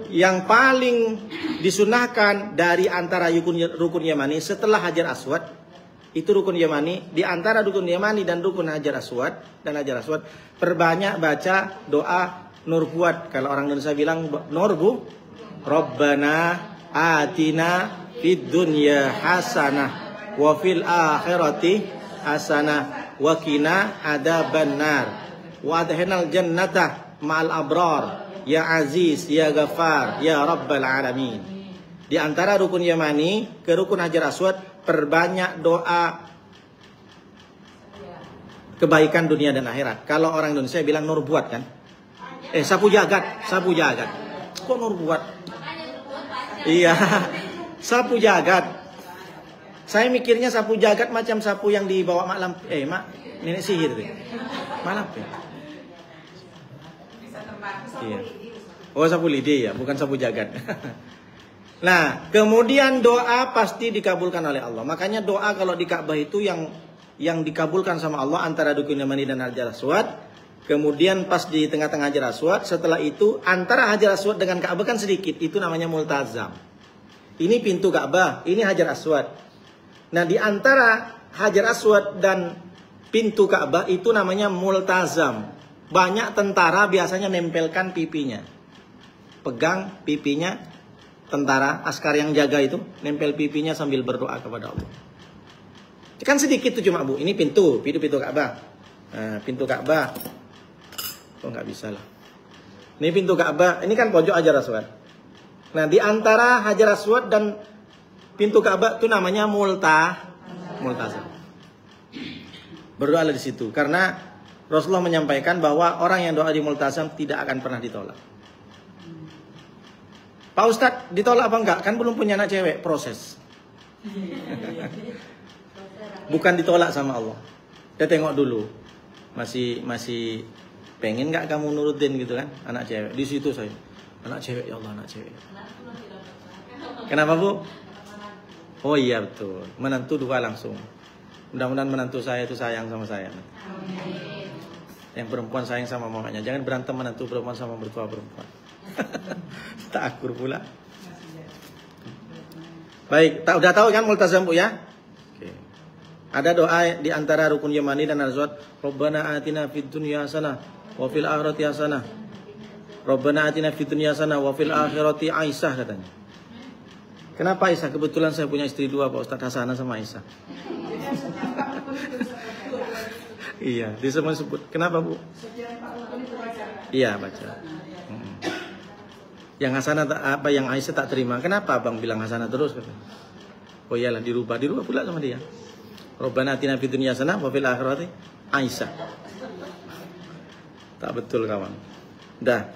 yang paling disunahkan dari antara rukun Yamani setelah Hajar Aswad. Itu rukun Yamani. Di antara rukun Yamani dan rukun Hajar Aswad perbanyak baca doa nur buat. Kalau orang Indonesia bilang nur, Bu, Rabbana atina fid dunya hasanah wa fil akhirati hasanah wa qina adzabannar wa adkhilnal jannata ma'al abrar ya aziz ya ghafar ya rabbal alamin. Di antara rukun Yamani ke rukun Hajar Aswad perbanyak doa kebaikan dunia dan akhirat. Kalau orang Indonesia bilang nur buat kan? Sapu jagat. Kok nur buat? Iya, sapu jagat. Saya mikirnya sapu jagat macam sapu yang dibawa mak nenek sihir tuh. Mak lampir. Iya. Oh, sapu lidi ya, bukan sapu jagat. Nah, kemudian doa pasti dikabulkan oleh Allah. Makanya doa kalau di Ka'bah itu yang dikabulkan sama Allah antara rukun Yamani dan Hajar Aswad. Kemudian pas di tengah-tengah Hajar Aswad, setelah itu antara Hajar Aswad dengan Ka'bah kan sedikit, itu namanya multazam. Ini pintu Ka'bah, ini Hajar Aswad. Nah, di antara Hajar Aswad dan pintu Ka'bah itu namanya multazam. Banyak tentara biasanya nempelkan pipinya. Pegang pipinya tentara, askar yang jaga itu, nempel pipinya sambil berdoa kepada Allah. Kan sedikit tuh cuma, Bu. Ini pintu Ka'bah. Nah, pintu Ka'bah. Oh, nggak bisa lah. Ini pintu Ka'bah. Ini kan pojok Hajar Aswad. Nah, di antara Hajar Aswad dan pintu Ka'bah itu namanya multazam. Berdoa di situ. Karena Rasulullah menyampaikan bahwa orang yang doa di multazam tidak akan pernah ditolak. Pak Ustadz, ditolak apa enggak? Kan belum punya anak cewek. Proses. Bukan ditolak sama Allah. Kita tengok dulu. Masih pengen nggak kamu nurutin gitu kan, anak cewek. Di situ saya, anak cewek, ya Allah, anak cewek. Kenapa, Bu? Oh iya betul, menantu 2 langsung. Mudah-mudahan menantu saya itu sayang sama saya. Yang perempuan sayang sama mamanya. Jangan berantem menantu perempuan sama mertua perempuan. Tak akur pula. Baik, udah tahu kan multazam, Bu ya? Oke. Ada doa di antara rukun yamani dan al-zawat, Rabbana atina fid dunya hasanah wa fil akhirati hasanah. Rabbana atina fid dunya hasanah wa fil akhirati Aisyah katanya. Kenapa Aisyah? Kebetulan saya punya istri dua, Pak Ustadz, Hasanah sama Aisyah. Iya, disebut. Kenapa, Bu? Iya, baca. Yang Hasanah apa yang Aisyah tak terima. Kenapa Abang bilang Hasanah terus? Oh iyalah, dirubah pula sama dia. Rabbana atina fid dunya hasanah wa fil akhirati Aisyah. Tak betul kawan. Dah.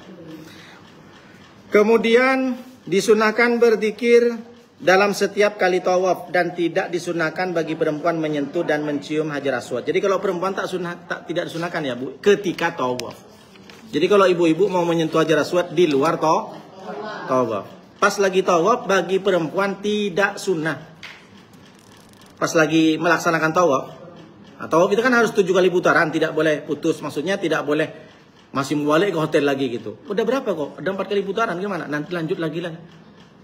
Kemudian disunahkan berzikir dalam setiap kali tawaf dan tidak disunahkan bagi perempuan menyentuh dan mencium Hajar Aswad. Jadi kalau perempuan tidak disunahkan ya Bu, ketika tawaf. Jadi kalau ibu-ibu mau menyentuh Hajar Aswad di luar tawaf. Pas lagi tawaf bagi perempuan tidak sunnah. Pas lagi melaksanakan tawaf. Tawaf itu kan harus 7 kali putaran, tidak boleh putus. Maksudnya tidak boleh masih balik ke hotel lagi gitu. Udah berapa kok? Udah 4 kali putaran, gimana? Nanti lanjut lagi lah.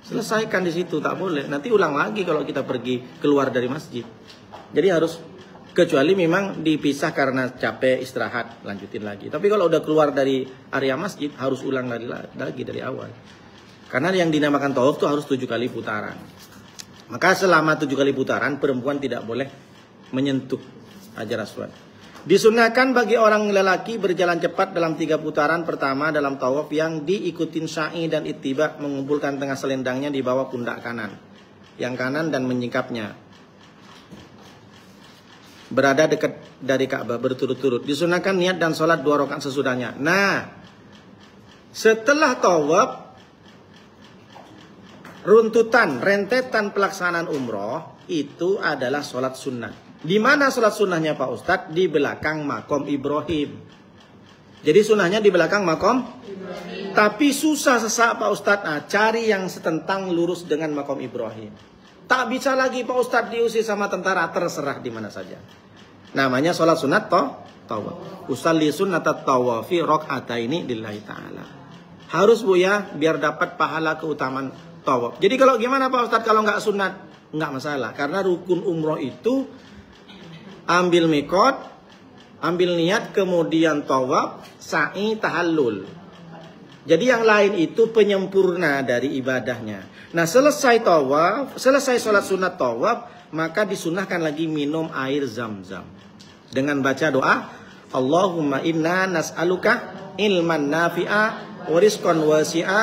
Selesaikan di situ, tak boleh. Nanti ulang lagi kalau kita pergi keluar dari masjid. Jadi harus, kecuali memang dipisah karena capek istirahat, lanjutin lagi. Tapi kalau udah keluar dari area masjid harus ulang lagi dari awal. Karena yang dinamakan tawaf itu harus 7 kali putaran. Maka selama 7 kali putaran perempuan tidak boleh menyentuh Hajar Aswad. Disunahkan bagi orang lelaki berjalan cepat dalam 3 putaran pertama dalam tawaf yang diikutin sa'i dan ittiba, mengumpulkan tengah selendangnya di bawah pundak kanan, yang kanan dan menyingkapnya. Berada dekat dari Ka'bah berturut-turut. Disunahkan niat dan sholat 2 rakaat sesudahnya. Nah, setelah tawaf, runtutan, rentetan pelaksanaan umroh itu adalah sholat sunnah. Di mana sholat sunnahnya Pak Ustadz? Di belakang makom Ibrahim. Jadi sunnahnya di belakang makom Ibrahim. Tapi susah sesak Pak Ustadz. Nah, cari yang setentang lurus dengan makom Ibrahim. Tak bisa lagi Pak Ustadz diusir sama tentara, terserah di mana saja. Namanya sholat sunat tawaf. Usalli sunnatat tawafi rakaataini lillahi ta'ala. Harus Bu ya, biar dapat pahala keutamaan tawaf. Jadi kalau gimana Pak Ustadz kalau nggak sunat? Nggak masalah. Karena rukun umroh itu ambil mikot, ambil niat, kemudian tawaf, sa'i, tahallul. Jadi yang lain itu penyempurna dari ibadahnya. Nah selesai tawaf, selesai sholat sunat tawaf, maka disunahkan lagi minum air zam-zam. Dengan baca doa, Allahumma inna nas'aluka ilman nafi'a, wa rizqan wasi'a,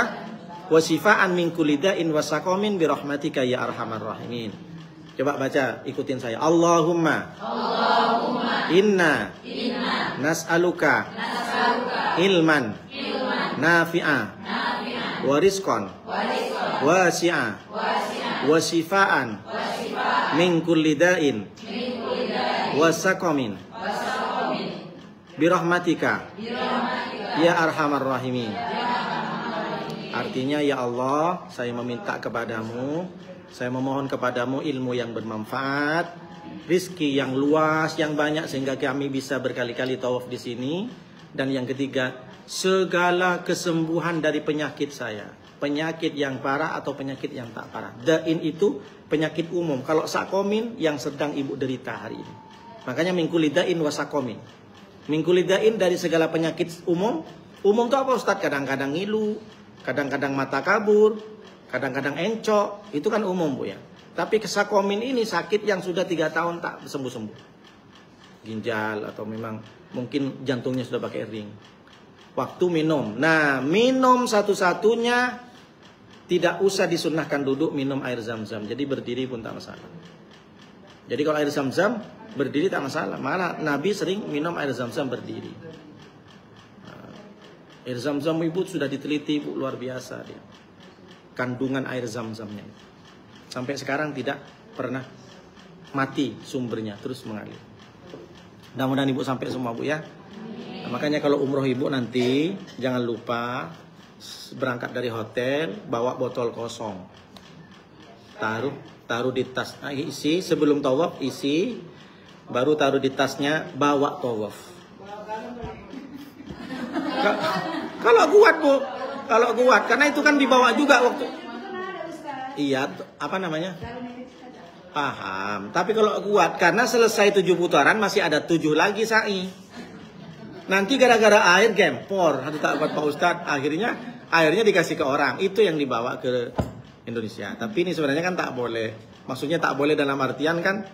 wa sifaan min kulli da'in wa saqamin bi rahmatika ya arhamar rahimin. Coba baca, ikutin saya. Allahumma inna nas'aluka ilman nafi'a wa rizqan wasi'a wa sifaan min kulli da'in wa saqamin bi rahmatika ya arhamar rahimin. Artinya, ya Allah, saya meminta kepadamu, saya memohon kepadamu ilmu yang bermanfaat, rizki yang luas, yang banyak sehingga kami bisa berkali-kali tawaf di sini. Dan yang ketiga, segala kesembuhan dari penyakit saya, penyakit yang parah atau penyakit yang tak parah. Da'in itu penyakit umum. Kalau sakomin yang sedang ibu derita hari ini. Makanya mingkulida'in wasakomin. Mingkulida'in dari segala penyakit umum. Umum itu apa Ustadz? Kadang-kadang ngilu, kadang-kadang mata kabur, kadang-kadang encok, itu kan umum Bu ya. Tapi kesakomin ini sakit yang sudah 3 tahun tak sembuh-sembuh. Ginjal atau memang mungkin jantungnya sudah pakai ring. Waktu minum. Nah, minum satu-satunya tidak usah disunahkan duduk minum air zam-zam. Jadi berdiri pun tak masalah. Jadi kalau air zam-zam berdiri tak masalah. Malah Nabi sering minum air zam-zam berdiri. Air zam-zam ibu sudah diteliti Bu, luar biasa dia. Kandungan air zam-zamnya. Sampai sekarang tidak pernah mati sumbernya, terus mengalir. Mudah-mudahan ibu sampai semua Bu ya. Nah, makanya kalau umroh ibu nanti jangan lupa berangkat dari hotel bawa botol kosong. Taruh di tas. Nah, isi sebelum tawaf isi, baru taruh di tasnya bawa tawaf. Kalau kuat Bu, kalau kuat, karena itu kan dibawa juga waktu. Iya, apa namanya? Paham. Tapi kalau kuat, karena selesai 7 putaran masih ada 7 lagi sa'i. Nanti gara-gara air gempor, aduh tak kuat Pak Ustadz, akhirnya airnya dikasih ke orang. Itu yang dibawa ke Indonesia. Tapi ini sebenarnya kan tak boleh. Maksudnya tak boleh dalam artian kan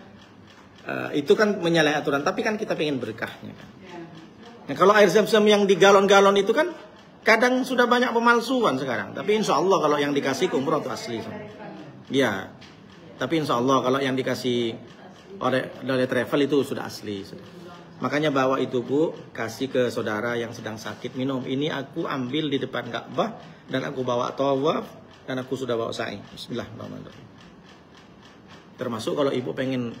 itu kan menyalahi aturan. Tapi kan kita pengen berkahnya kan. Nah, kalau air zam-zam yang di galon-galon itu kan kadang sudah banyak pemalsuan sekarang. Tapi insya Allah kalau yang dikasih ke umroh itu asli. Ya. Tapi insya Allah kalau yang dikasih oleh travel itu sudah asli. Makanya bawa itu Bu, kasih ke saudara yang sedang sakit, minum. Ini aku ambil di depan Ka'bah dan aku bawa tawaf dan aku sudah bawa sa'i. Bismillahirrahmanirrahim. Termasuk kalau ibu pengen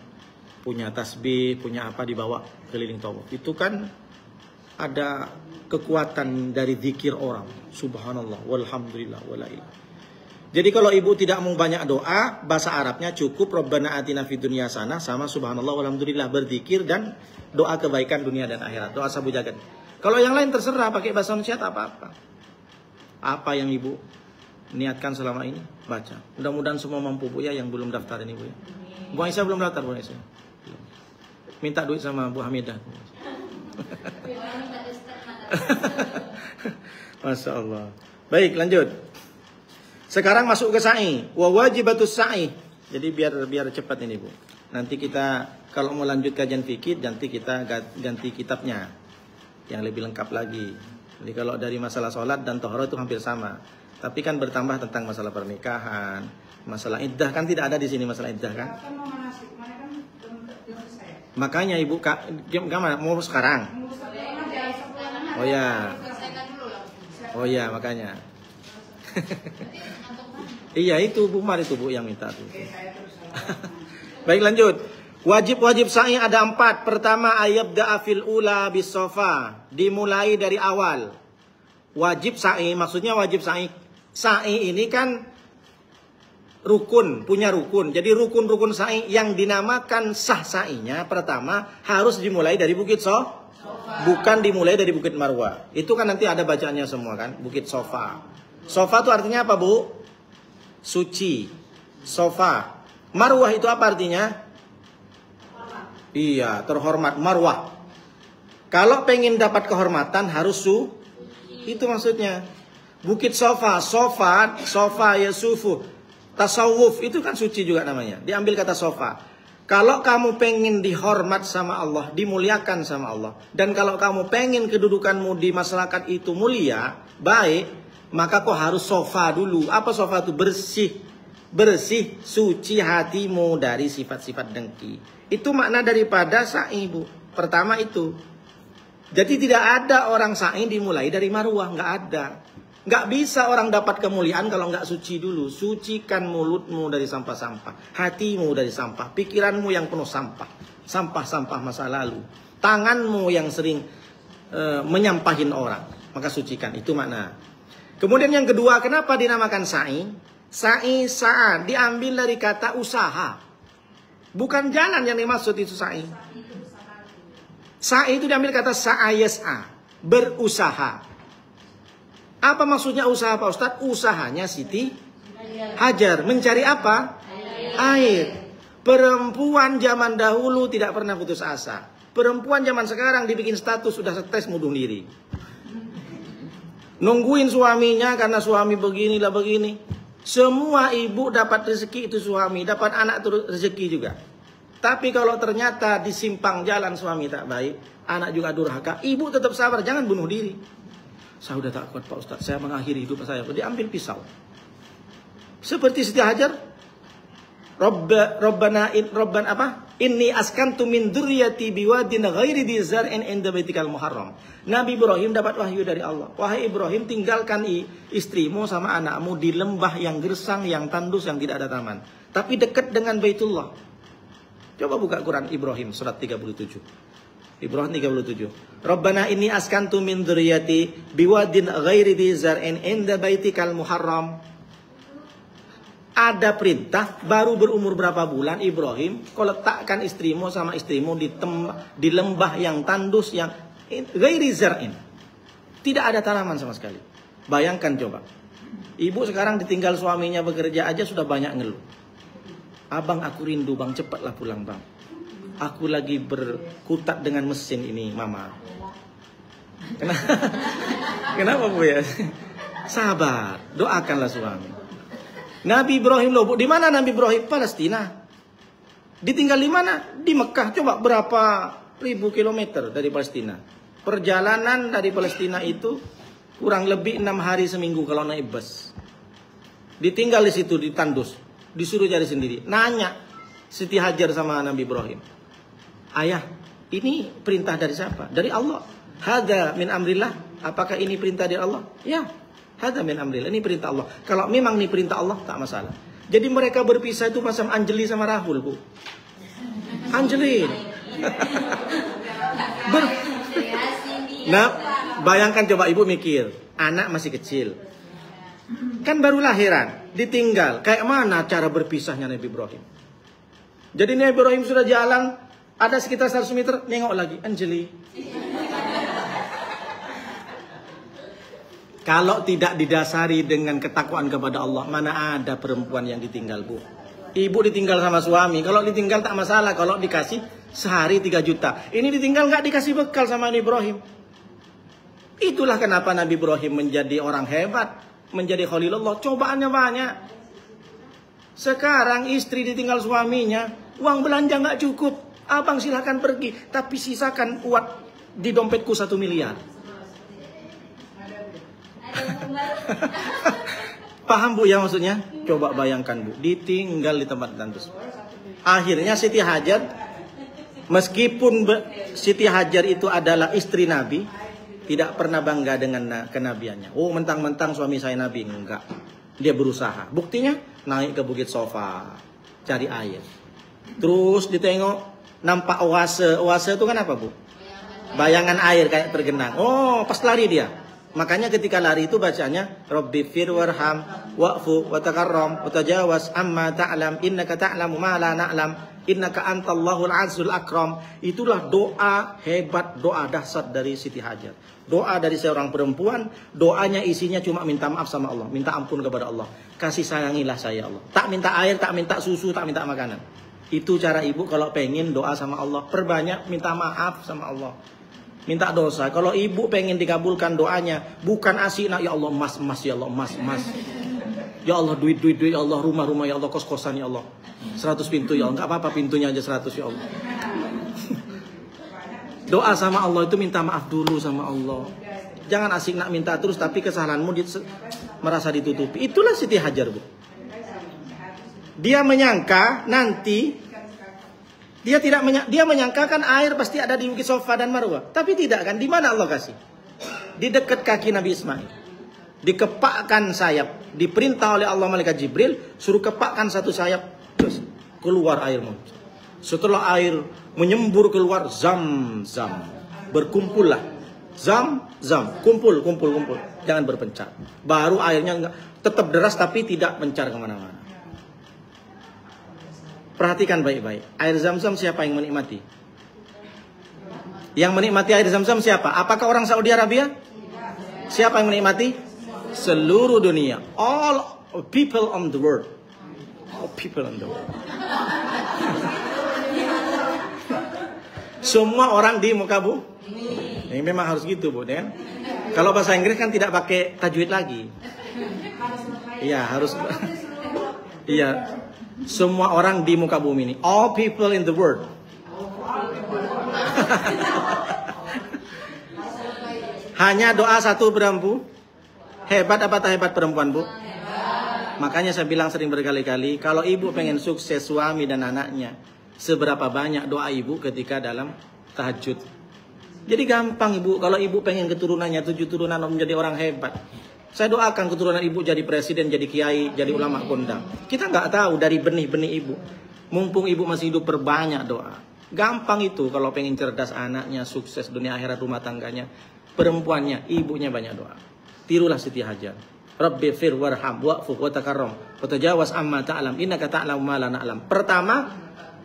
punya tasbih, punya apa dibawa keliling tawaf. Itu kan ada kekuatan dari zikir orang. Subhanallah, walhamdulillah, wala ilah. Jadi kalau ibu tidak mau banyak doa, bahasa Arabnya cukup Rabbana atina fid dunya hasanah sama subhanallah walhamdulillah, berzikir dan doa kebaikan dunia dan akhirat, doa sabu jagat. Kalau yang lain terserah pakai bahasa Indonesia tak apa-apa. Apa yang ibu niatkan selama ini baca. Mudah-mudahan semua mampu Bu ya yang belum daftar ini Bu ya. Bu Aisyah belum daftar Bu Aisyah. Minta duit sama Bu Hamidah. Masya Allah. Baik, lanjut. Sekarang masuk ke sa'i. Wa wajibatus sa'i. Jadi biar cepat ini Bu. Nanti kita kalau mau lanjut kajian fikih, nanti kita ganti kitabnya yang lebih lengkap lagi. Jadi kalau dari masalah sholat dan tohara itu hampir sama. Tapi kan bertambah tentang masalah pernikahan, masalah iddah kan tidak ada di sini masalah iddah kan? Makanya Ibu gimana mau sekarang? Oh ya. Oh ya, makanya. Iya itu Bu Mar itu Bu yang minta tuh. Baik lanjut. Wajib sa'i ada 4. Pertama ayabda fil ula bis sofa, dimulai dari awal. Wajib sa'i maksudnya wajib sa'i. Sa'i ini kan rukun, punya rukun. Jadi rukun-rukun sa'i yang dinamakan sah sa'inya pertama harus dimulai dari Bukit Sofa. Bukan dimulai dari Bukit Marwah. Itu kan nanti ada bacaannya semua kan, Bukit Sofa. Sofa itu artinya apa Bu? Suci. Sofa. Marwah itu apa artinya? Iya, terhormat. Marwah. Kalau pengen dapat kehormatan harus itu maksudnya. Bukit Sofa. Sofa ya sufu. Tasawuf itu kan suci juga namanya. Diambil kata sofa. Kalau kamu pengen dihormat sama Allah, dimuliakan sama Allah, dan kalau kamu pengen kedudukanmu di masyarakat itu mulia, baik, maka kau harus sofa dulu. Apa sofa itu? Bersih, suci hatimu dari sifat-sifat dengki. Itu makna daripada sa'i Bu. Pertama itu. Jadi tidak ada orang sa'i dimulai dari marwah, nggak ada. Nggak bisa orang dapat kemuliaan kalau nggak suci dulu. Sucikan mulutmu dari sampah-sampah, hatimu dari sampah, pikiranmu yang penuh sampah, sampah-sampah masa lalu, tanganmu yang sering menyampahin orang, maka sucikan. Itu makna. Kemudian yang kedua, kenapa dinamakan sa'i? Sa'a diambil dari kata usaha. Bukan jalan yang dimaksud itu sa'i. Sa'i itu diambil kata sa'a yas'a, berusaha. Apa maksudnya usaha Pak Ustadz? Usahanya Siti Hajar. Mencari apa? Air. Perempuan zaman dahulu tidak pernah putus asa. Perempuan zaman sekarang dibikin status sudah stres bunuh diri. Nungguin suaminya karena suami beginilah begini. Semua ibu dapat rezeki itu suami. Dapat anak itu rezeki juga. Tapi kalau ternyata di simpang jalan suami tak baik, anak juga durhaka, ibu tetap sabar, jangan bunuh diri. Saya udah tak kuat Pak Ustadz, saya mengakhiri hidup saya. Diambil pisau. Seperti Siti Hajar. Robban apa? Inni askantu min dzurriyyati biwadin ghairi dzi zar'in inda baitikal muharram. Nabi Ibrahim dapat wahyu dari Allah. Wahai Ibrahim, tinggalkan istrimu sama anakmu di lembah yang gersang, yang tandus, yang tidak ada taman. Tapi dekat dengan Baitullah. Coba buka Quran Ibrahim surat 37. Ibrahim 37. Rabbana inni askantu min dzurriyyati biwadin ghairi dzi zar'in inda baitikal muharram. Ada perintah, baru berumur berapa bulan Ibrahim, kau letakkan istrimu sama istrimu di lembah yang tandus, yang ghairi zar'in. Tidak ada tanaman sama sekali. Bayangkan coba. Ibu sekarang ditinggal suaminya bekerja aja sudah banyak ngeluh. Abang aku rindu bang, cepatlah pulang bang. Aku lagi berkutat dengan mesin ini mama. Kenapa Bu ya? Sabar, doakanlah suami. Nabi Ibrahim loh Bu, di mana Nabi Ibrahim? Palestina. Ditinggal di mana? Di Mekah. Coba berapa ribu kilometer dari Palestina. Perjalanan dari Palestina itu kurang lebih 6 hari seminggu kalau naik bus. Ditinggal di situ di tandus, disuruh cari sendiri. Nanya Siti Hajar sama Nabi Ibrahim, ayah, ini perintah dari siapa? Dari Allah. Hada min amrillah. Apakah ini perintah dari Allah? Ya, hada min amrillah. Ini perintah Allah. Kalau memang ini perintah Allah, tak masalah. Jadi mereka berpisah itu macam Anjeli sama Rahul, Bu. Anjeli. Nah, bayangkan coba ibu mikir, anak masih kecil, kan baru lahiran, ditinggal. Kayak mana cara berpisahnya Nabi Ibrahim? Jadi Nabi Ibrahim sudah jalan, ada sekitar 100 meter, nengok lagi, Anjeli. Kalau tidak didasari dengan ketakwaan kepada Allah, mana ada perempuan yang ditinggal, Bu? Ibu ditinggal sama suami, kalau ditinggal tak masalah, kalau dikasih sehari 3 juta. Ini ditinggal nggak dikasih bekal sama Nabi Ibrahim. Itulah kenapa Nabi Ibrahim menjadi orang hebat, menjadi Khalilullah. Cobaannya banyak. Sekarang istri ditinggal suaminya, uang belanja nggak cukup. Abang silahkan pergi, tapi sisakan uang di dompetku 1 miliar. Paham Bu ya maksudnya? Coba bayangkan Bu, ditinggal di tempat tandus. Akhirnya Siti Hajar, meskipun Siti Hajar itu adalah istri Nabi, tidak pernah bangga dengan kenabiannya. Oh, mentang-mentang suami saya Nabi. Enggak. Dia berusaha. Buktinya naik ke Bukit Sofa, cari air. Terus ditengok, nampak oase. Oase itu kan apa Bu? Bayangan air kayak tergenang. Oh, pas lari dia. Makanya ketika lari itu bacanya Rabbi fir warham wa'fu wa takarram wa tajawaz amma ta'lam innaka ta'lamu ma la na'lam innaka antallahul azizul akram. Itulah doa hebat, doa dahsyat dari Siti Hajar. Doa dari seorang perempuan, doanya isinya cuma minta maaf sama Allah, minta ampun kepada Allah. Kasih sayangilah saya Allah. Tak minta air, tak minta susu, tak minta makanan. Itu cara ibu kalau pengen doa sama Allah, perbanyak minta maaf sama Allah. Minta dosa. Kalau ibu pengen dikabulkan doanya, bukan asina, ya Allah emas, ya Allah emas. Ya Allah duit, ya Allah rumah, ya Allah kos-kosan, ya Allah 100 pintu, ya Allah. Enggak apa-apa pintunya aja 100, ya Allah. Doa sama Allah itu minta maaf dulu sama Allah. Jangan asik nak minta terus tapi kesalahanmu merasa ditutupi. Itulah Siti Hajar, Bu. Dia menyangka nanti dia menyangkakan air pasti ada di Bukit Sofa dan Marwah. Tapi tidak kan? Di mana Allah kasih? Di dekat kaki Nabi Ismail. Dikepakkan sayap. Diperintah oleh Allah malaikat Jibril, suruh kepakkan satu sayap, terus keluar air. Setelah air menyembur keluar, zam. Berkumpullah. Zam. Kumpul. Jangan berpencar. Baru airnya tetap deras tapi tidak pencar kemana-mana. Perhatikan baik-baik. Air Zam-Zam siapa yang menikmati? Yang menikmati air Zam-Zam siapa? Apakah orang Saudi Arabia? Siapa yang menikmati? Seluruh dunia. All people on the world. All people on the world. Semua orang di muka Bu. Ini memang harus gitu Bu, kan? Kalau bahasa Inggris kan tidak pakai tajwid lagi. Iya, harus. Iya. Semua orang di muka bumi ini. All people in the world. Hanya doa satu Bu. Hebat apa tak hebat perempuan Bu? Makanya saya bilang sering berkali-kali, kalau ibu pengen sukses suami dan anaknya, seberapa banyak doa ibu ketika dalam tahajud. Jadi gampang ibu, kalau ibu pengen keturunannya 7 turunan menjadi orang hebat. Saya doakan keturunan ibu jadi presiden, jadi kiai, jadi ulama kondang. Kita nggak tahu dari benih-benih ibu. Mumpung ibu masih hidup, perbanyak doa. Gampang itu kalau pengen cerdas anaknya, sukses dunia akhirat rumah tangganya. Perempuannya, ibunya banyak doa. Tirulah Siti Hajar. Rabbi fir warham wa'fu wa takarram wa tajawaz amma ta'lam innaka ta'lamu ma la na'lam. Pertama,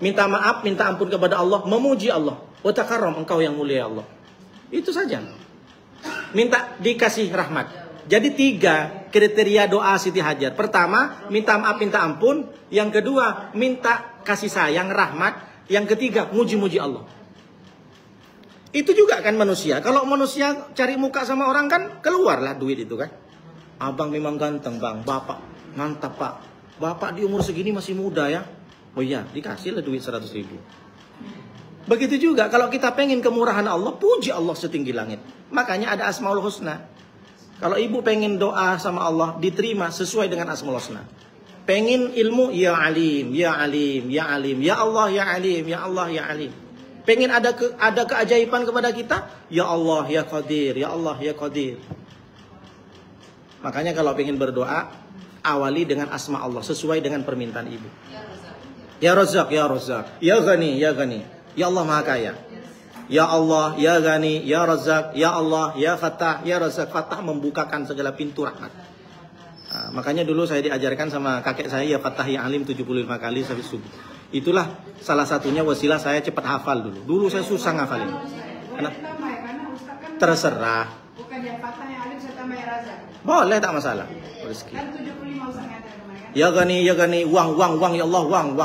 minta maaf, minta ampun kepada Allah, memuji Allah. Wa takarram, engkau yang mulia Allah. Itu saja. Minta dikasih rahmat. Jadi 3 kriteria doa Siti Hajar. Pertama, minta maaf, minta ampun. Yang kedua, minta kasih sayang, rahmat. Yang ketiga, muji-muji Allah. Itu juga kan manusia. Kalau manusia cari muka sama orang kan, keluarlah duit itu kan. Abang memang ganteng bang, bapak mantap pak. Bapak di umur segini masih muda ya. Oh iya, dikasihlah duit 100.000. Begitu juga kalau kita pengen kemurahan Allah, puji Allah setinggi langit. Makanya ada Asmaul Husna. Kalau ibu pengen doa sama Allah, diterima sesuai dengan Asmaul Husna. Pengen ilmu, ya alim, ya alim, ya alim, ya Allah, ya alim, ya Allah, ya alim. Pengen ada keajaiban kepada kita, ya Allah, ya Qadir, ya Allah, ya Qadir. Makanya kalau pengen berdoa, awali dengan asma Allah sesuai dengan permintaan ibu. Ya Razak, ya Razak, ya Ghani, ya Ghani, ya Allah Maha Kaya. Ya Allah, ya Ghani, ya Razak, ya Allah, ya Fattah, ya Razak. Fattah membukakan segala pintu rahmat. Nah, makanya dulu saya diajarkan sama kakek saya, ya Fattah, ya Alim 75 kali sampai subuh. Itulah salah satunya wasilah saya cepat hafal dulu. Dulu saya susah ngafalin. Karena terserah. Bukan ya Fattah, ya Alim, saya tambah ya Razak. Boleh, tak masalah. Rezeki. Kan 75 usah ngajar kemarin kan? Ya Ghani, uang, ya Allah, uang.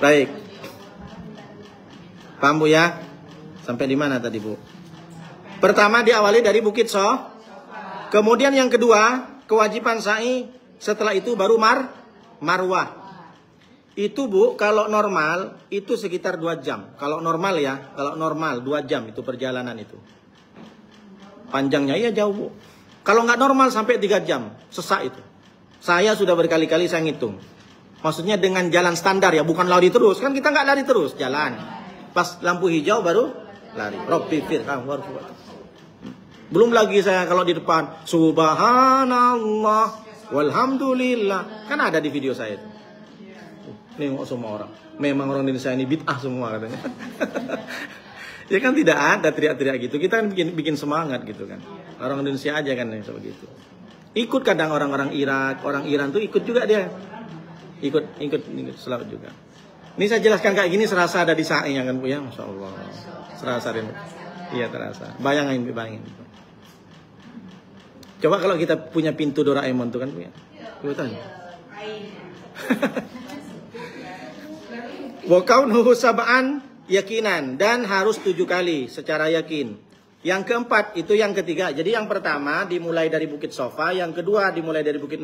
Baik. Paham Bu ya? Sampai di mana tadi Bu? Pertama diawali dari Bukit Soh. Kemudian yang kedua, kewajiban sa'i. Setelah itu baru marwah. Itu Bu, kalau normal itu sekitar 2 jam. Kalau normal ya, kalau normal 2 jam itu perjalanan itu. Panjangnya ya jauh Bu. Kalau nggak normal sampai 3 jam, sesak itu. Saya sudah berkali-kali saya ngitung. Maksudnya dengan jalan standar ya, bukan lari terus. Kan kita nggak lari terus, jalan. Pas lampu hijau baru lari. Rabbi firham warfuat. Belum lagi saya kalau di depan subhanallah walhamdulillah. Kan ada di video saya itu. Nengok semua orang. Memang orang Indonesia ini bid'ah semua katanya. Ya kan tidak ada teriak-teriak gitu. Kita kan bikin semangat gitu kan. Orang Indonesia aja kan seperti itu. Ikut kadang orang-orang Irak, orang Iran tuh ikut juga dia. Ikut selawat juga. Ini saya jelaskan kayak gini serasa ada di sa'inya kan Bu ya. Masya Allah. Serasa ini. Iya terasa. Bayangin. Coba kalau kita punya pintu Doraemon tuh kan Bu ya. Coba tanya. Wa kaunuhu sab'an yakinan, dan harus 7 kali secara yakin. Yang keempat itu yang ketiga. Jadi yang pertama dimulai dari Bukit Sofa, yang kedua dimulai dari Bukit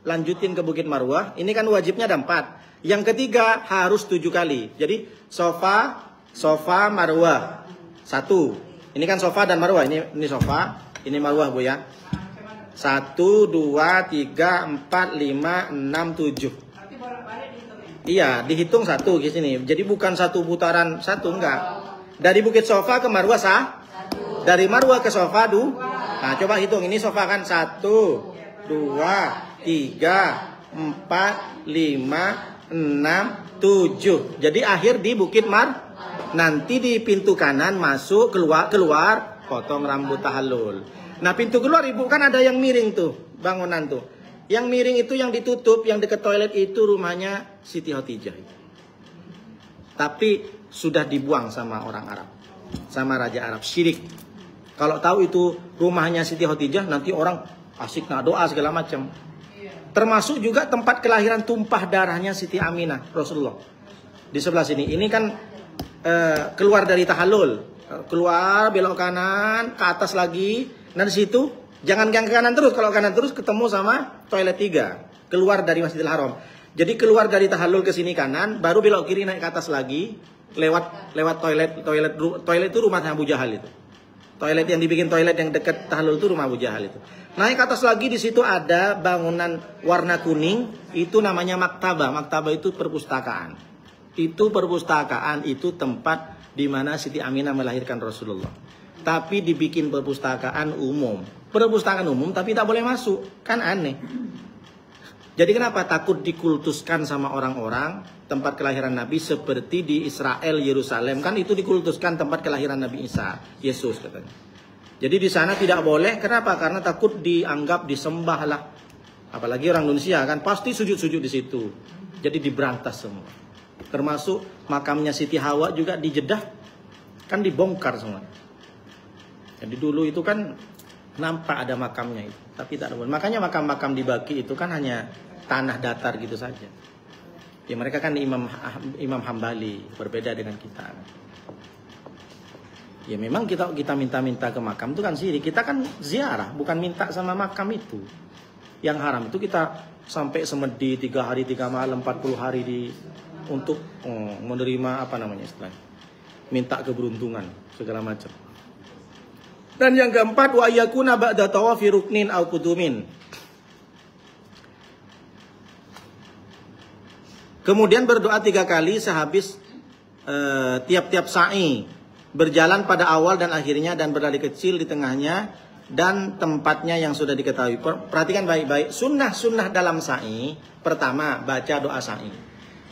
lanjutin ke Bukit Marwah. Ini kan wajibnya ada 4. Yang ketiga harus 7 kali. Jadi Sofa, Marwah. 1. Ini kan Sofa dan Marwah. Ini Sofa, ini Marwah Bu ya. 1, 2, 3, 4, 5, 6, 7. Berarti bolak-balik dihitung ya? Iya, dihitung 1 di sini. Jadi bukan 1 putaran 1, enggak. Dari Bukit Sofa ke Marwah Dari Marwah ke Sofa 2. Nah, coba hitung. Ini Sofa kan 1, 2, 3, 4, 5, 6, 7. Jadi akhir di Bukit Nanti di pintu kanan masuk, keluar, potong rambut tahallul. Nah, pintu keluar Ibu kan ada yang miring tuh, bangunan tuh. Yang miring itu yang ditutup, yang dekat toilet itu rumahnya Siti Khadijah. Tapi sudah dibuang sama orang Arab, sama Raja Arab, syirik. Kalau tahu itu rumahnya Siti Khadijah, nanti orang asik doa segala macam. Termasuk juga tempat kelahiran tumpah darahnya Siti Aminah Rasulullah. Di sebelah sini. Ini kan keluar dari tahallul. Keluar, belok kanan, ke atas lagi. Nah di situ, jangan ke kanan terus. Kalau kanan terus ketemu sama toilet 3. Keluar dari Masjidil Haram. Jadi keluar dari tahallul ke sini kanan, baru belok kiri naik ke atas lagi. Lewat toilet itu rumahnya Abu Jahal itu. Toilet yang dibikin toilet yang dekat tahallul itu rumah Abu Jahal itu. Naik ke atas lagi, di situ ada bangunan warna kuning, itu namanya maktabah. Maktabah itu perpustakaan. Itu perpustakaan, itu tempat di mana Siti Aminah melahirkan Rasulullah. Tapi dibikin perpustakaan umum. Perpustakaan umum tapi tak boleh masuk. Kan aneh. Jadi kenapa takut dikultuskan sama orang-orang tempat kelahiran Nabi seperti di Israel, Yerusalem. Kan itu dikultuskan tempat kelahiran Nabi Isa, Yesus katanya. Jadi di sana tidak boleh. Kenapa? Karena takut dianggap disembah lah. Apalagi orang Indonesia kan pasti sujud-sujud di situ. Jadi diberantas semua. Termasuk makamnya Siti Hawa juga di Jeddah kan dibongkar semua. Jadi dulu itu kan Nampak ada makamnya itu, tapi tak ada. Makanya makam-makam di Baqi itu kan hanya tanah datar gitu saja. Ya mereka kan Imam Hambali, berbeda dengan kita. Ya memang kita minta-minta ke makam itu kan sirik. Kita kan ziarah, bukan minta sama makam itu. Yang haram itu kita sampai semedi 3 hari 3 malam 40 hari untuk menerima apa namanya istilahnya, minta keberuntungan segala macam. Dan yang keempat, wa yakuna ba'da tawafi ruknin au qudumin. Kemudian berdoa 3 kali sehabis tiap-tiap sa'i, berjalan pada awal dan akhirnya, dan berlari kecil di tengahnya, dan tempatnya yang sudah diketahui. Perhatikan baik-baik, sunnah-sunnah dalam sa'i. Pertama, baca doa sa'i.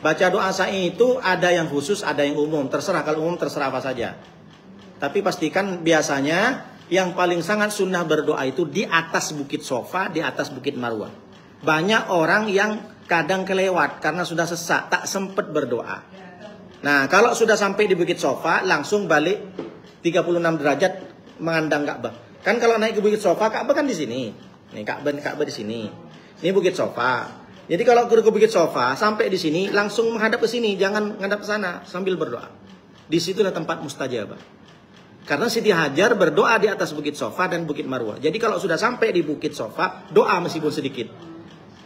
Baca doa sa'i itu ada yang khusus, ada yang umum. Terserah, kalau umum terserah apa saja. Tapi pastikan biasanya yang paling sangat sunnah berdoa itu di atas Bukit Sofa, di atas Bukit Marwah. Banyak orang yang kadang kelewat karena sudah sesak, tak sempat berdoa. Nah, kalau sudah sampai di Bukit Sofa, langsung balik 36 derajat memandang Ka'bah. Kan kalau naik ke Bukit Sofa, Ka'bah kan di sini. Nih, Ka'bah di sini. Ini Bukit Sofa. Jadi kalau ke Bukit Sofa, sampai di sini, langsung menghadap ke sini. Jangan menghadap ke sana, sambil berdoa. Di situlah tempat mustajabah. Karena Siti Hajar berdoa di atas Bukit Sofa dan Bukit Marwah. Jadi kalau sudah sampai di Bukit Sofa, doa meskipun sedikit.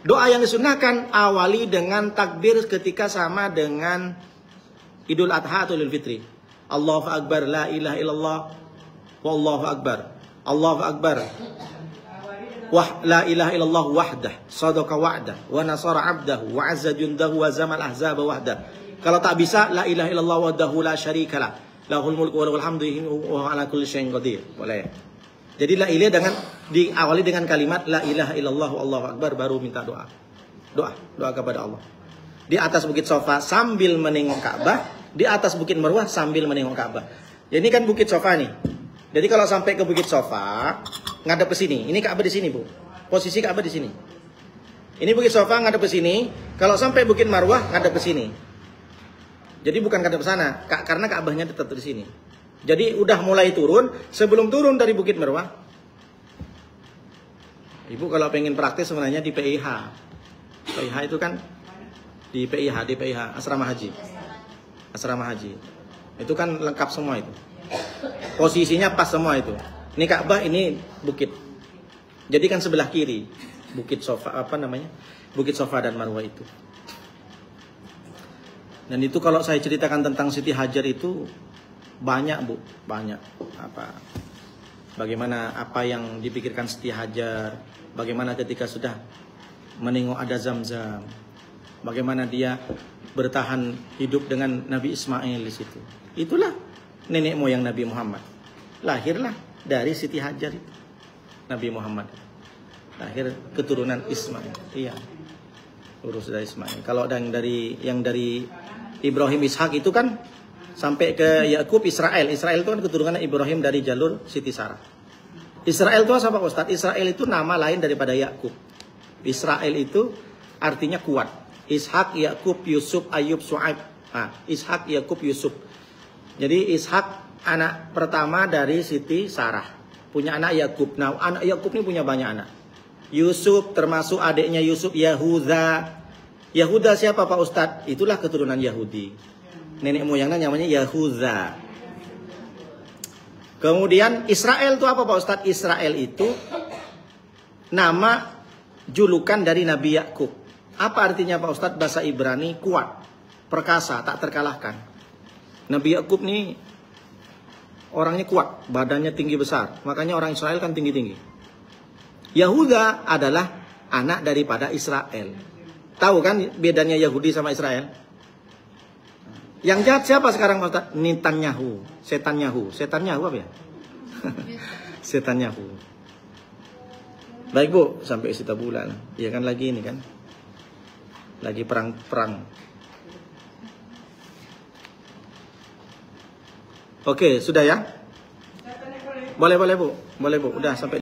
Doa yang disunahkan awali dengan takbir ketika sama dengan Idul Adha atau Idul Fitri. Allahu Akbar, la ilaha illallah, wallahu akbar. Allahu Akbar. La ilaha illallah wahdah, sadaqa wa'dah, wa nasara 'abdahu, wa 'azza jundahu, wa zamal ahzaba wahdah. Kalau tak bisa, la ilaha illallah wahdahu la syarikalah, lahul mulku wa lahul hamdu wa ala kulli syai'in qadir. Boleh. Jadi la ilaha dengan diawali dengan kalimat la ilaha illallah wallahu akbar, baru minta doa. Doa kepada Allah. Di atas Bukit Sofa sambil menengok Ka'bah, di atas Bukit Marwah sambil menengok Ka'bah. Jadi ini kan Bukit Sofa nih. Jadi kalau sampai ke Bukit Sofa, ngadep ke sini. Ini Ka'bah di sini, Bu. Posisi Ka'bah di sini. Ini Bukit Sofa ngadep ke sini. Kalau sampai Bukit Marwah ngadep ke sini. Jadi bukan ngadep ke sana, karena Ka'bahnya tetap di sini. Jadi udah mulai turun, sebelum turun dari Bukit Marwah. Ibu kalau pengen praktis sebenarnya di PIH. PIH itu kan di PIH asrama haji. Asrama haji. Itu kan lengkap semua itu. Posisinya pas semua itu. Ini Ka'bah, ini bukit. Jadi kan sebelah kiri Bukit Sofa, apa namanya? Bukit Sofa dan Marwah itu. Dan itu kalau saya ceritakan tentang Siti Hajar itu banyak, Bu, banyak bagaimana apa yang dipikirkan Siti Hajar, bagaimana ketika sudah menengok ada Zam-Zam, bagaimana dia bertahan hidup dengan Nabi Ismail di situ. Itulah nenek moyang Nabi Muhammad. Lahirlah dari Siti Hajar itu. Nabi Muhammad lahir keturunan Ismail. Iya. Urus dari Ismail. Kalau yang dari Ibrahim Ishak itu kan sampai ke Yakub Israel. Israel itu kan keturunan Ibrahim dari jalur Siti Sarah. Israel itu apa, Ustaz? Israel itu nama lain daripada Yakub. Israel itu artinya kuat. Ishak, Yakub, Yusuf, Ayub, Su'aib. Ishak, Yakub, Yusuf. Jadi Ishak anak pertama dari Siti Sarah. Punya anak Yakub. Nah, anak Yakub ini punya banyak anak. Yusuf termasuk adiknya Yusuf, Yahuda. Yahuda siapa, Pak Ustadz? Itulah keturunan Yahudi. Nenek moyangnya namanya Yahuda. Kemudian Israel itu apa, Pak Ustadz? Israel itu nama julukan dari Nabi Yakub. Apa artinya, Pak Ustadz? Bahasa Ibrani kuat, perkasa, tak terkalahkan. Nabi Yakub nih orangnya kuat, badannya tinggi besar. Makanya orang Israel kan tinggi-tinggi. Yahuda adalah anak daripada Israel. Tahu kan bedanya Yahudi sama Israel? Yang jahat siapa sekarang, Pak Ustadz? Netanyahu, Setanyahu. Setanyahu apa ya? Setanyahu. Baik, Bu, sampai sita bulan. Iya kan lagi ini kan? Lagi perang-perang. Oke, sudah ya? Boleh, Bu. Boleh, Bu. Udah sampai